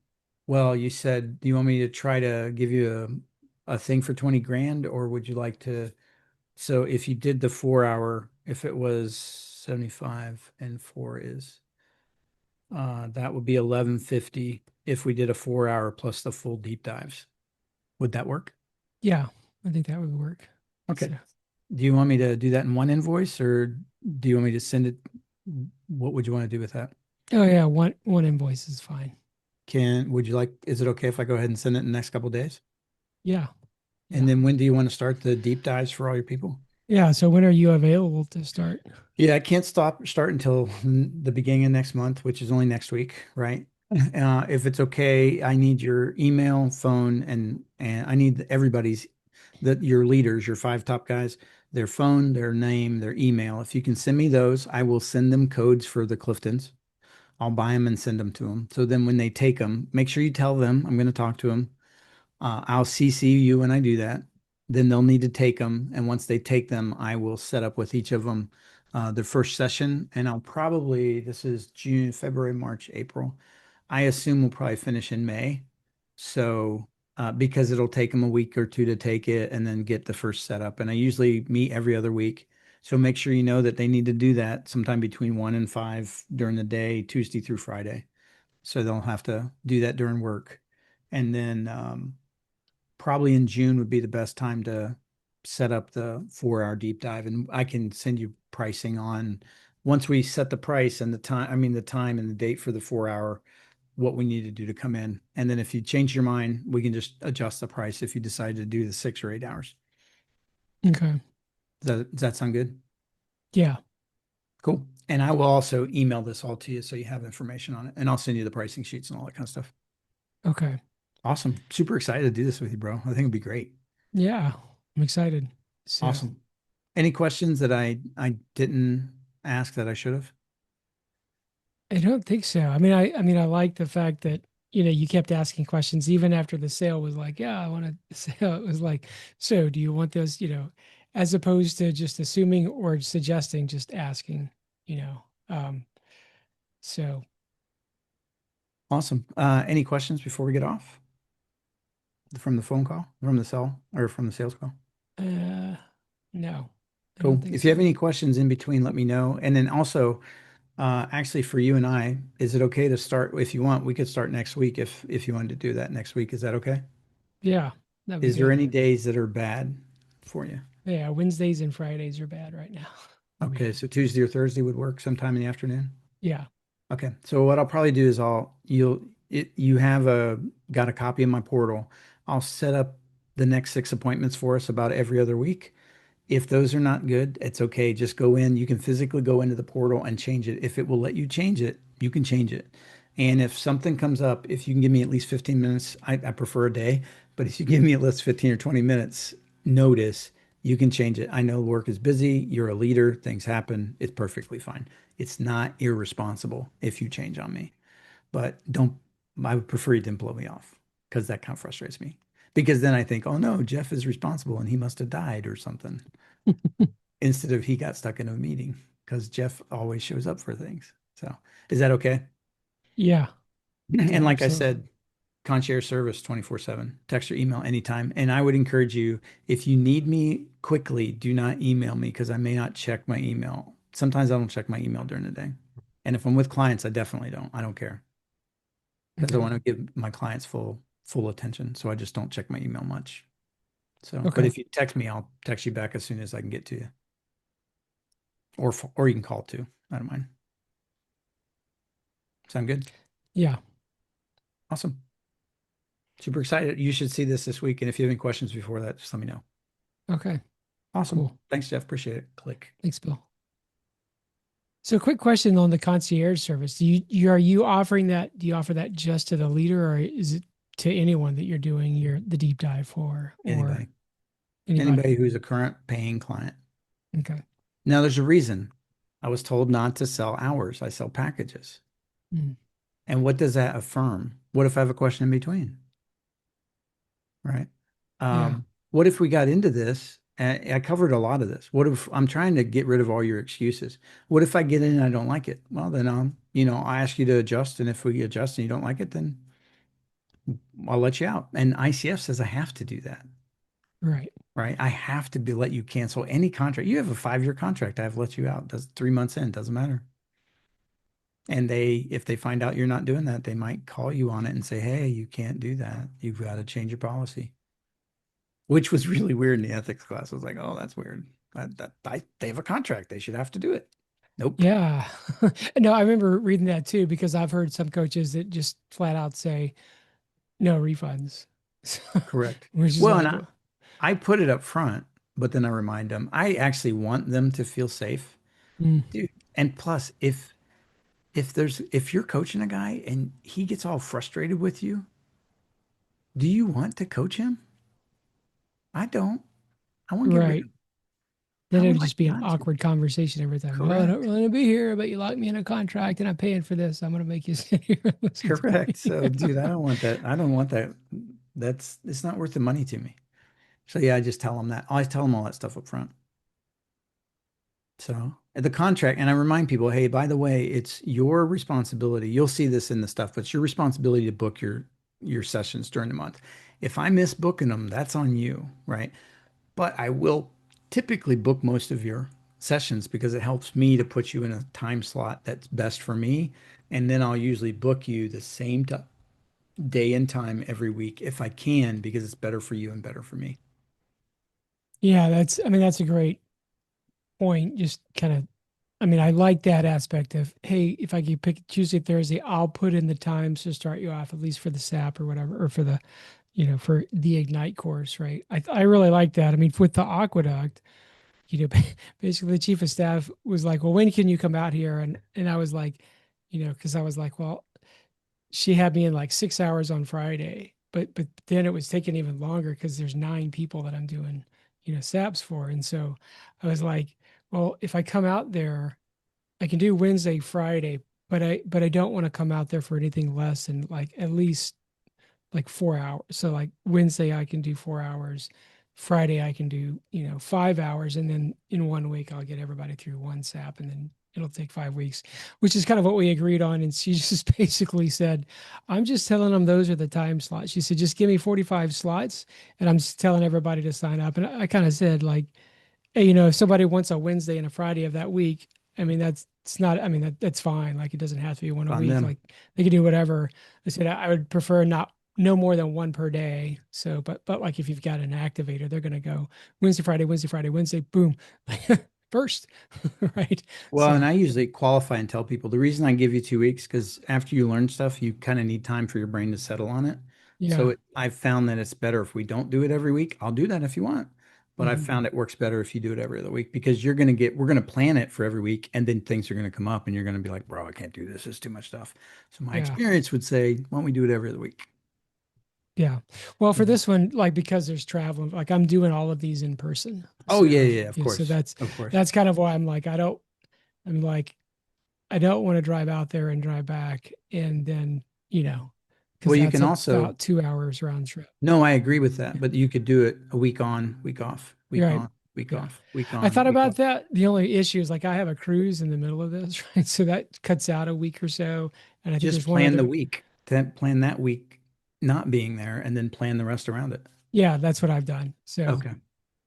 well, you said, do you want me to try to give you a thing for 20 grand, or would you like to, so if you did the 4 hour, if it was 75 and four is, that would be 1150 if we did a 4 hour plus the full deep dives. Would that work? Yeah, I think that would work. Okay. So, Do you want me to do that in one invoice, or do you want me to send it? What would you want to do with that? oh yeah, one invoice is fine. Would you like, is it okay if I go ahead and send it in the next couple of days? Yeah, And yeah, then when do you want to start the deep dives for all your people? yeah. So when are you available to start? Yeah, I can't start until the beginning of next month, which is only next week, right? If it's okay, I need your email, phone, and I need everybody's, your leaders, your five top guys, their phone, their name, their email. If you can send me those, I will send them codes for the Cliftons. I'll buy them and send them to them. So then when they take them, make sure you tell them I'm going to talk to them. I'll CC you when I do that. Then they'll need to take them. And once they take them, I will set up with each of them the first session. And I'll probably, this is June, February, March, April. I assume we'll probably finish in May. So, because it'll take them a week or two to take it and then get the first setup. And I usually meet every other week. So make sure you know that they need to do that sometime between 1 and 5 during the day, Tuesday through Friday. So they'll have to do that during work. And then, probably in June would be the best time to set up the 4 hour deep dive. And I can send you pricing on once we set the price and the time, I mean, the time and the date for the 4 hour, what we need to do to come in. And then if you change your mind, we can just adjust the price if you decide to do the 6 or 8 hours. Okay. Does that sound good? Yeah. Cool. And I will also email this all to you so you have information on it. And I'll send you the pricing sheets and all that kind of stuff. Okay. Awesome. Super excited to do this with you, bro. I think it'd be great. Yeah. I'm excited. So Awesome. Any questions that I didn't ask that I should have? I don't think so. I mean, I like the fact that, you kept asking questions even after the sale was like, yeah, I want to sale. It was like, so do you want this, as opposed to just assuming or suggesting, just asking, you know. Um, so Awesome. Any questions before we get off from the phone call, from the cell, or from the sales call? uh no, I don't Cool. think If you have so. any questions in between, let me know. And then also, actually for you and I, is it okay to start if you want, we could start next week if you wanted to do that next week. Is that okay? Yeah, that'd be Is there good. any days that are bad for you? Yeah, Wednesdays and Fridays are bad right now for me. Okay, so Tuesday or Thursday would work sometime in the afternoon. Yeah. Okay. So what I'll probably do is you have got a copy of my portal. I'll set up the next 6 appointments for us about every other week. If those are not good, it's okay. Just go in. You can physically go into the portal and change it. If it will let you change it, you can change it. And if something comes up, if you can give me at least 15 minutes, I prefer a day, but if you give me at least 15 or 20 minutes notice, you can change it. I know work is busy. You're a leader. Things happen. It's perfectly fine. It's not irresponsible if you change on me, but don't, I would prefer you didn't blow me off because that kind of frustrates me. Because then I think, oh no, Geoff is responsible and he must have died or something instead of he got stuck in a meeting because Geoff always shows up for things. So is that okay? Yeah. And Yeah, like I absolutely. said, concierge service 24/7, text or email anytime. And I would encourage you, if you need me quickly, do not email me because I may not check my email. Sometimes I don't check my email during the day. And if I'm with clients, I definitely don't. I don't care because I Okay. want to give my clients full attention. So I just don't check my email much. So, but Okay. if you text me, I'll text you back as soon as I can get to you, or you can call too. I don't mind. Sound good? Yeah. Awesome. Super excited. You should see this week. And if you have any questions before that, just let me know. Okay. Awesome. Cool. Thanks, Jeff. Appreciate it. Click. Thanks, Bill. So, quick question on the concierge service. Are you offering that? Do you offer that just to the leader, or is it to anyone that you're doing the deep dive for, or Anybody. anybody? Anybody who's a current paying client. Okay. Now, there's a reason. I was told not to sell hours. I sell packages. Mm. And what does that affirm? What if I have a question in between? Right? Yeah. What if we got into this? And I covered a lot of this. What if I'm trying to get rid of all your excuses? What if I get in and I don't like it? Well, then I ask you to adjust, and if we adjust and you don't like it, then I'll let you out. And ICF says I have to do that, Right. right? I have to let you cancel any contract. You have a 5-year contract. I have let you out. Does 3 months in, doesn't matter. And if they find out you're not doing that, they might call you on it and say, hey, you can't do that. You've got to change your policy, which was really weird in the ethics class. I was like, oh, that's weird. They have a contract. They should have to do it. Nope. Yeah. No, I remember reading that too because I've heard some coaches that just flat out say no refunds, Correct. which is Well, and like, I put it up front, but then I remind them, I actually want them to feel safe. mm, Dude. And plus, if you're coaching a guy and he gets all frustrated with you, do you want to coach him? I don't. I want to get rid of right. him. Then I it would would like just be an not to. awkward conversation every time. Well, I don't Correct. really want to be here, but you locked me in a contract and I'm paying for this. I'm going to make you sit here and listen to Correct. me. So, dude, I don't want that. I don't want that. It's not worth the money to me. So yeah, I just tell them that. I tell them all that stuff up front. So the contract, and I remind people, hey, by the way, it's your responsibility. You'll see this in the stuff, but it's your responsibility to book your sessions during the month. If I miss booking them, that's on you, right? But I will typically book most of your sessions because it helps me to put you in a time slot that's best for me. And then I'll usually book you the same day and time every week if I can, because it's better for you and better for me. Yeah, I mean, that's a great point. Just kind of, I mean, I like that aspect of, hey, if I could pick Tuesday, Thursday, I'll put in the times to start you off, at least for the SAP or whatever, or for for the Ignite course, right? I really like that. I mean, with the aqueduct, basically the chief of staff was like, well, when can you come out here? And I was like, because I was like, well, she had me in like 6 hours on Friday, but then it was taking even longer because there's 9 people that I'm doing, SAPs for. And so I was like, well, if I come out there, I can do Wednesday, Friday, but I don't want to come out there for anything less than like at least like 4 hours. So like Wednesday I can do 4 hours. Friday I can do, 5 hours. And then in one week I'll get everybody through one SAP and then it'll take 5 weeks, which is kind of what we agreed on. And she just basically said, I'm just telling them those are the time slots. She said, just give me 45 slots and I'm just telling everybody to sign up. And I kind of said like, hey, if somebody wants a Wednesday and a Friday of that week, I mean, that's it's not, I mean, that's fine. Like, it doesn't have to be one a On week. them. Like, they can do whatever. I said, I would prefer not no more than one per day. So, but like if you've got an activator, they're going to go Wednesday, Friday, Wednesday, Friday, Wednesday, boom, first, right? Well, and So, I usually qualify and tell people the reason I give you 2 weeks because after you learn stuff, you kind of need time for your brain to settle on it. So yeah. I've found that it's better if we don't do it every week. I'll do that if you want, but I've Hmm. found it works better if you do it every other week because we're going to plan it for every week, and then things are going to come up, and you're going to be like, bro, I can't do this. It's too much stuff. So my Yeah. experience would say, why don't we do it every other week? Yeah. Well, for Mhm. this one, like because there's travel, like I'm doing all of these in person. Oh yeah, So, yeah, yeah, of yeah, so course, that's of course. that's kind of why I'm like, I don't want to drive out there and drive back. And then, because Well, you that's can also. about 2 hours round trip. No, I agree with that, Yeah. but you could do it a week on, week off, You're week right. on, week Yeah. off, week I on, thought week off. about that. The only issue is like I have a cruise in the middle of this, right? So that cuts out a week or so. And I think Just there's one plan the other, week. plan that week not being there and then plan the rest around it. Yeah, that's what I've done. So Okay.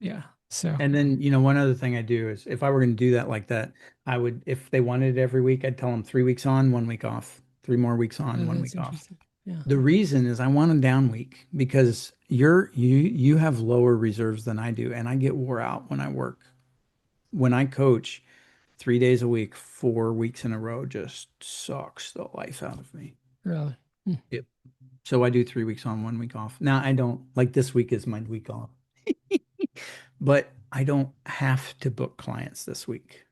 yeah. So And then, one other thing I do is if I were going to do that like that, I would, if they wanted it every week, I'd tell them 3 weeks on, 1 week off, 3 more weeks on, one that's week off. interesting. Yeah. The reason is I want a down week because you have lower reserves than I do, and I get wore out when I work. When I coach 3 days a week, 4 weeks in a row just sucks the life out of me. Really. Hmm. Yep. So I do 3 weeks on, 1 week off. Now I don't like this week is my week off, but I don't have to book clients this week.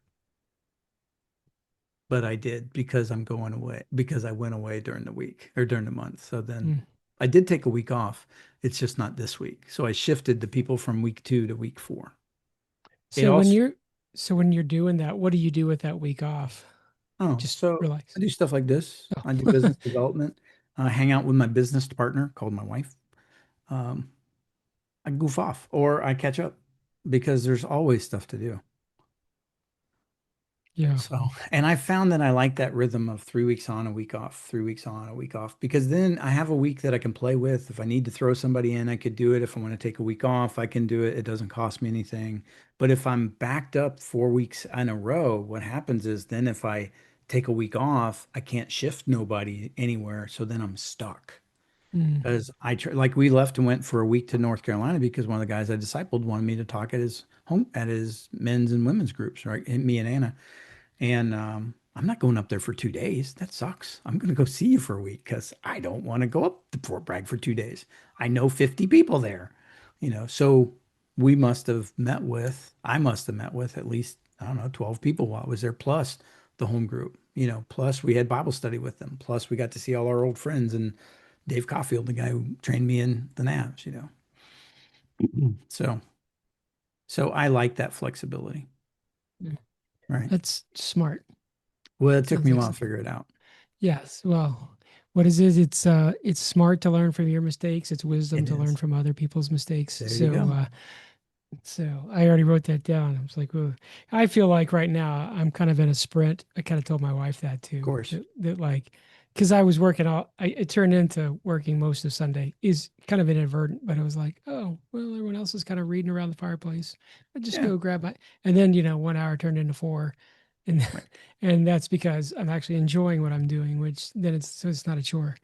But I did because I'm going away because I went away during the week or during the month. So then Hmm. I did take a week off. It's just not this week. So I shifted the people from week 2 to week 4. It So when also, you're so when you're doing that, what do you do with that week off? oh, Just so I relax. do stuff like this. I do Oh. business development. I hang out with my business partner called my wife. Um, I goof off or I catch up because there's always stuff to do. Yeah. So, and I found that I like that rhythm of 3 weeks on, a week off, 3 weeks on, a week off, because then I have a week that I can play with. If I need to throw somebody in, I could do it. If I want to take a week off, I can do it. It doesn't cost me anything. But if I'm backed up 4 weeks in a row, what happens is then if I take a week off, I can't shift nobody anywhere. So then I'm stuck. Mm. Because like we left and went for a week to North Carolina because one of the guys I discipled wanted me to talk at his home, at his men's and women's groups, right? And me and Anna. And I'm not going up there for 2 days. That sucks. I'm going to go see you for a week because I don't want to go up to Fort Bragg for 2 days. I know 50 people there, So I must have met with at least, I don't know, 12 people while I was there, plus the home group, plus we had Bible study with them. Plus we got to see all our old friends and Dave Caulfield, the guy who trained me in the Navs. So, so I like that flexibility, Mm. right? That's smart. Well, it took Sounds me a like while to something. figure it out. Yes. Well, what is it? It's smart to learn from your mistakes. It's wisdom It to learn is. from other people's mistakes. There you So go. so I already wrote that down. I was like, "Ooh." I feel like right now I'm kind of in a sprint. I kind of told my wife that Of too. course. That like, because I was working all, it turned into working most of Sunday is kind of inadvertent, but it was like, oh, well, everyone else is kind of reading around the fireplace. I just Yeah. go grab my, and then 1 hour turned into four, and Right. and that's because I'm actually enjoying what I'm doing, which then it's not a chore.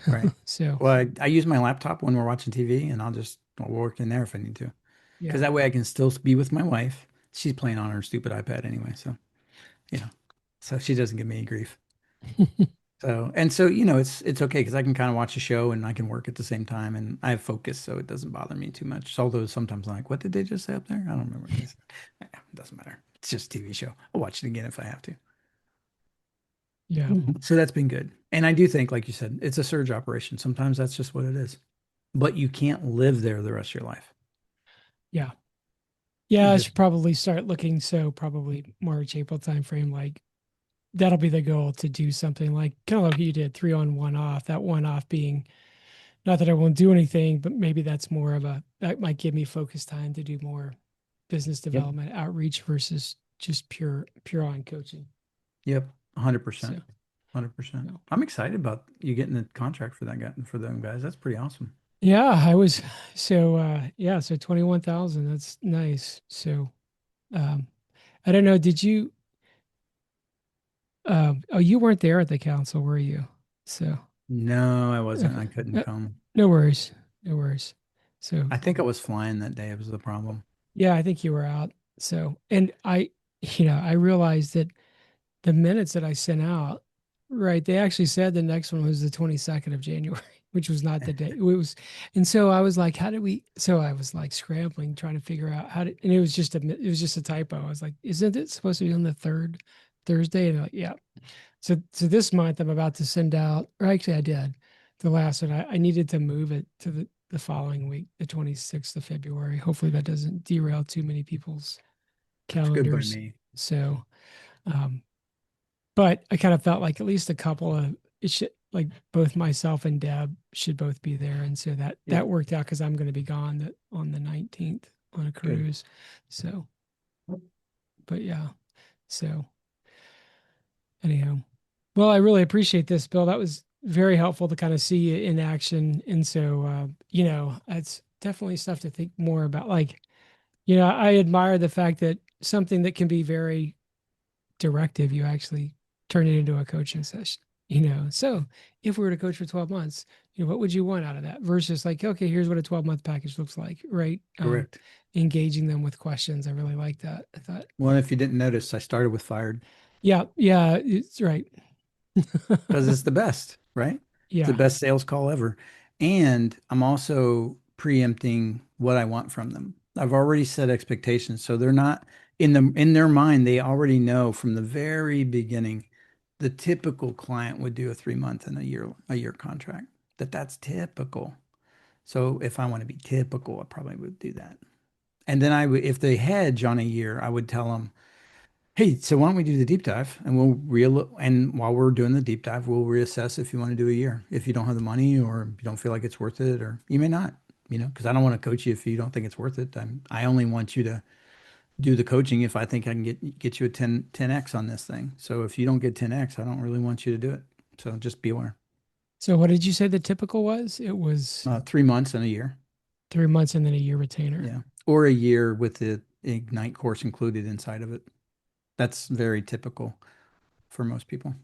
Right. So Well, I use my laptop when we're watching TV and I'll work in there if I need to. Because yeah. that way I can still be with my wife. She's playing on her stupid iPad anyway. So, you know, so she doesn't give me any grief. So, it's okay because I can kind of watch a show and I can work at the same time and I have focus. So it doesn't bother me too much. Although sometimes I'm like, what did they just say up there? I don't remember what they said. It doesn't matter. It's just a TV show. I'll watch it again if I have to. Yeah. Mhm. So that's been good. And I do think, like you said, it's a surge operation. Sometimes that's just what it is. But you can't live there the rest of your life. Yeah. You Yeah, I just, should probably start looking. So probably March, April timeframe, like that'll be the goal to do something like kind of like you did, three on, one off. That one off being not that I won't do anything, but maybe that's more of a that might give me focus time to do more business yep, development outreach versus just pure on coaching. yep, So 100%. 100%. no. I'm excited about you getting the contract for that guy, for them guys. That's pretty awesome. Yeah, I was so yeah, so 21,000. That's nice. So um I don't know, did you oh you weren't there at the council, were you? So No, I wasn't. okay. I couldn't Uh, come. no worries. No worries. So I think I was flying that day. It was the problem. yeah, I think you were out. So and I realized that the minutes that I sent out, right, they actually said the next one was the 22nd of January, which was not the day. It was, and so I was like, how did we? So I was like scrambling, trying to figure out how to, and it was just a typo. I was like, isn't it supposed to be on the third Thursday? And they're like, yeah. So this month I'm about to send out, or actually I did the last one. I needed to move it to the following week, the 26th of February. Hopefully that doesn't derail too many people's That's good by calendars. me. So, um, but I kind of felt like at least a couple of it should like both myself and Deb should both be there, and so that Yep. worked out because I'm going to be gone on the 19th on a Good. cruise. So, but yeah. So anyhow, well, I really appreciate this, Bill. very helpful to kind of see it in action. And so, it's definitely stuff to think more about. Like, I admire the fact that something that can be very directive, you actually turn it into a coaching session. So if we were to coach for 12 months, what would you want out of that versus like, okay, here's what a 12-month package looks like, right? Correct. Engaging them with questions. I really like that. I thought, Well, if you didn't notice, I started with fired yeah, yeah, it's right. because it's the best, right? It's the Yeah. best sales call ever. And I'm also preempting what I want from them. I've already set expectations. So they're not in their mind, they already know from the very beginning the typical client would do a 3 month and a year contract. That's typical. So if I want to be typical, I probably would do that. And then I would, if they hedge on a year, I would tell them, hey, so why don't we do the deep dive and and while we're doing the deep dive, we'll reassess if you want to do a year. If you don't have the money or you don't feel like it's worth it, or you may not, because I don't want to coach you if you don't think it's worth it. I only want you to do the coaching if I think I can get you a 10x on this thing. So if you don't get 10x, I don't really want you to do it. So just be aware. So what did you say the typical was? It was 3 months and a year. 3 months and then a year retainer. Yeah. Or a year with the Ignite course included inside of it. That's very typical for most people.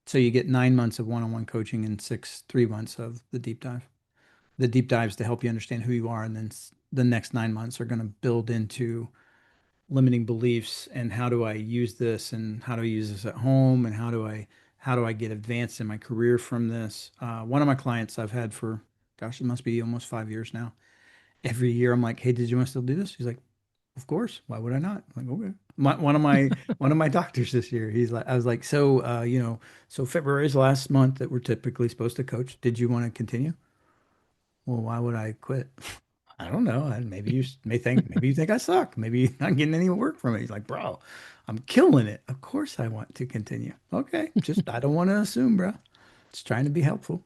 So you get 9 months of one-on-one coaching and 3 months of the deep dive. The deep dives to help you understand who you are, and then the next 9 months are going to build into limiting beliefs and how do I use this and how do I use this at home and how do I get advanced in my career from this. One of my clients I've had for, gosh, it must be almost 5 years now. Every year I'm like, hey, did you want to still do this? He's like, of course. Why would I not? I'm like, okay. One of my doctors this year, he's like, I was like, so so February is the last month that we're typically supposed to coach. Did you want to continue? Well, why would I quit? I don't know. Maybe maybe you think I suck. Maybe you're not getting any work from it. He's like, bro, I'm killing it. Of course I want to continue. Okay, just I don't want to assume, bro. Just trying to be helpful.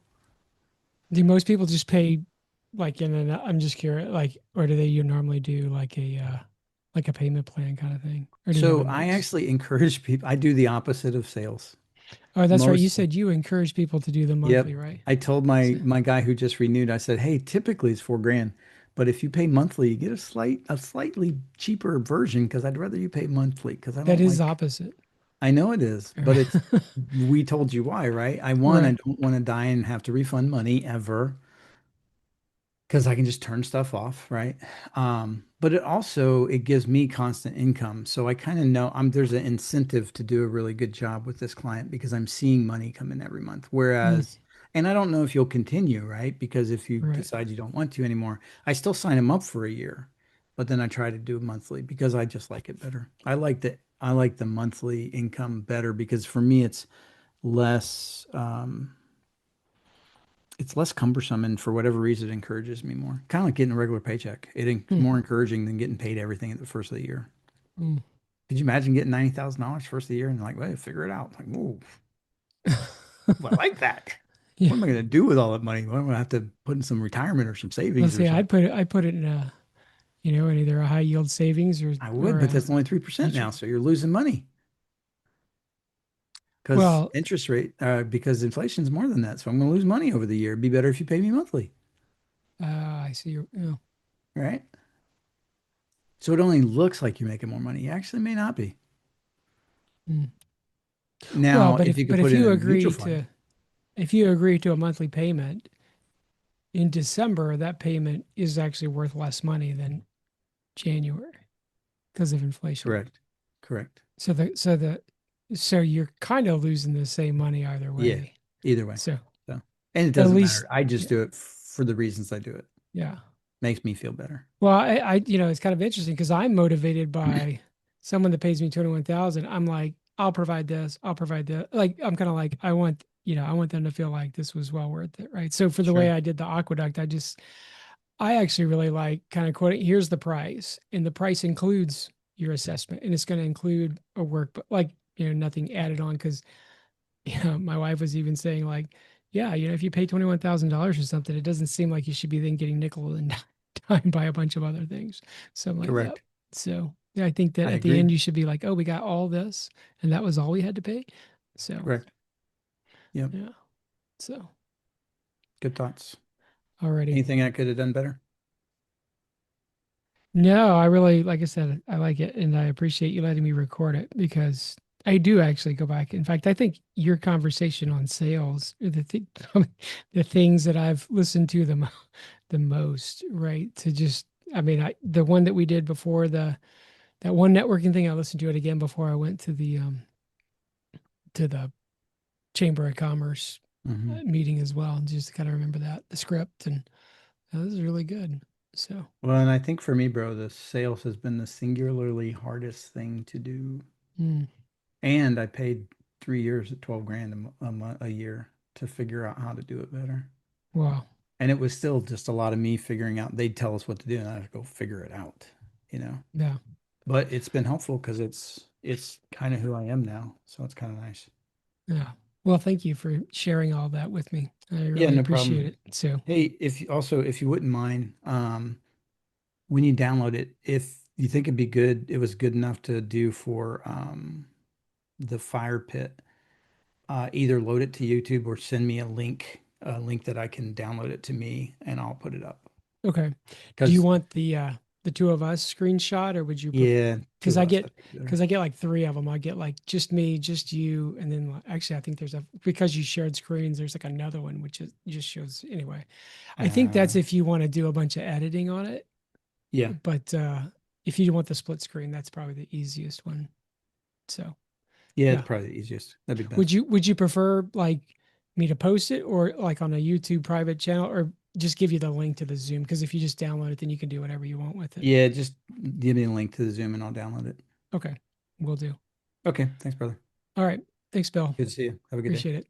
Do most people just pay like in an, I'm just curious, like, or do they you normally do like a payment plan kind of thing? Or do you have So a I mix? actually encourage people. I do the opposite of sales. Oh, that's right. You Most said you encourage people to do the monthly, Yep. right? I told So my guy who just renewed, I said, hey, typically it's 4 grand, but if you pay monthly, you get a slightly cheaper version because I'd rather you pay monthly because I that don't is like, opposite. I know it is, but we told you why, right? I Right. don't want to die and have to refund money ever because I can just turn stuff off, right? But it gives me constant income. So I kind of know there's an incentive to do a really good job with this client because I'm seeing money come in every month. Mm, And I don't know if you'll continue, right? Because if you right. decide you don't want to anymore, I still sign them up for a year, but then I try to do it monthly because I just like it better. I like the monthly income better because for me less um, it's less cumbersome, and for whatever reason, it encourages me more. Kind of like getting a regular paycheck. It's Mm, more encouraging than getting paid everything at the first of the year. mm. Could you imagine getting $90,000 first of the year and like, wait, figure it out? Like, whoa, I like that. Yeah. What am I going to do with all that money? What am I going to have to put in some retirement or some Let's savings or see. something? I'd put it in in either a high yield savings or I would, or but a that's only 3% now, mutual. so you're losing money because Well, because inflation's more than that. So I'm going to lose money over the year. It'd be better if you pay me monthly, I see your, right? So it only looks like you're making more money. You actually may not be. mm. Well, Now, but if if you could but put if in you a mutual agree fund, to if you agree to a monthly payment in December, that payment is actually worth less money than January because of inflation. correct. Correct. So you're kind of losing the same money either Yeah. way. Either way. So So, and it at doesn't matter. least, I just yeah, do it for the reasons I do it. yeah. Makes me feel better. Well, it's kind of interesting because I'm motivated by someone that pays me 21,000. I'm like, I'll provide this. I'll provide that. Like, I'm kind of like, I want them to feel like this was well worth it, right? So for the way Sure. I did the aqueduct, I actually really like kind of quoting. Here's the price, and the price includes your assessment, and it's going to include a work, but like nothing added on because my wife was even saying like, yeah, if you pay $21,000 for something, it doesn't seem like you should be then getting nickel and dime by a bunch of other things. So I'm like, yep. Correct. So yeah, I think that I at the end agree. you should be like, oh, we got all this, and that was all we had to pay. So Correct. Yep. yeah. So, Good thoughts. already. Anything I could have done better? No, I really, like I said, I like it, and I appreciate you letting me record it because I do actually go back. In fact, I think your conversation on sales are the things that I've listened to the most, right? To just, I mean, the one that we did before that one networking thing, I listened to it again before I went to the Chamber of Commerce Hmm. meeting as well, just to kind of remember that the script, and that was really good. So, Well, and I think for me, bro, the sales has been the singularly hardest thing to do. mm, And I paid 3 years at 12 grand a year to figure out how to do it better. wow, And it was still just a lot of me figuring out. They'd tell us what to do, and I'd go figure it out, you know. yeah. But it's been helpful because it's kind of who I am now, so it's kind of nice. Yeah. Well, thank you for sharing all that with me. I Yeah, really no appreciate problem. it. So, Hey, if you wouldn't mind, when you download it, if you think it'd be good, it was good enough to do for the fire pit, either load it to YouTube or send me a link that I can download it to me and I'll put it up. okay. Do you Because want the two of us screenshot, or would you prefer? yeah, two Because of us, I think is better. I get like three of them. I get like just me, just you, and then actually I think there's a because you shared screens. There's like another one which is just shows anyway. I think Uh, that's if you want to do a bunch of editing on it, yeah, but if you want the split screen, that's probably the easiest one. So yeah, it's yeah. probably the easiest. That'd be best. Would you prefer like me to post it or like on a YouTube private channel or just give you the link to the Zoom? Because if you just download it, then you can do whatever you want with it. Yeah, just give me a link to the Zoom and I'll download it. Okay, we'll do. Okay, thanks, brother. All right. Thanks, Bill. Good to see you. Have a good day. Appreciate it.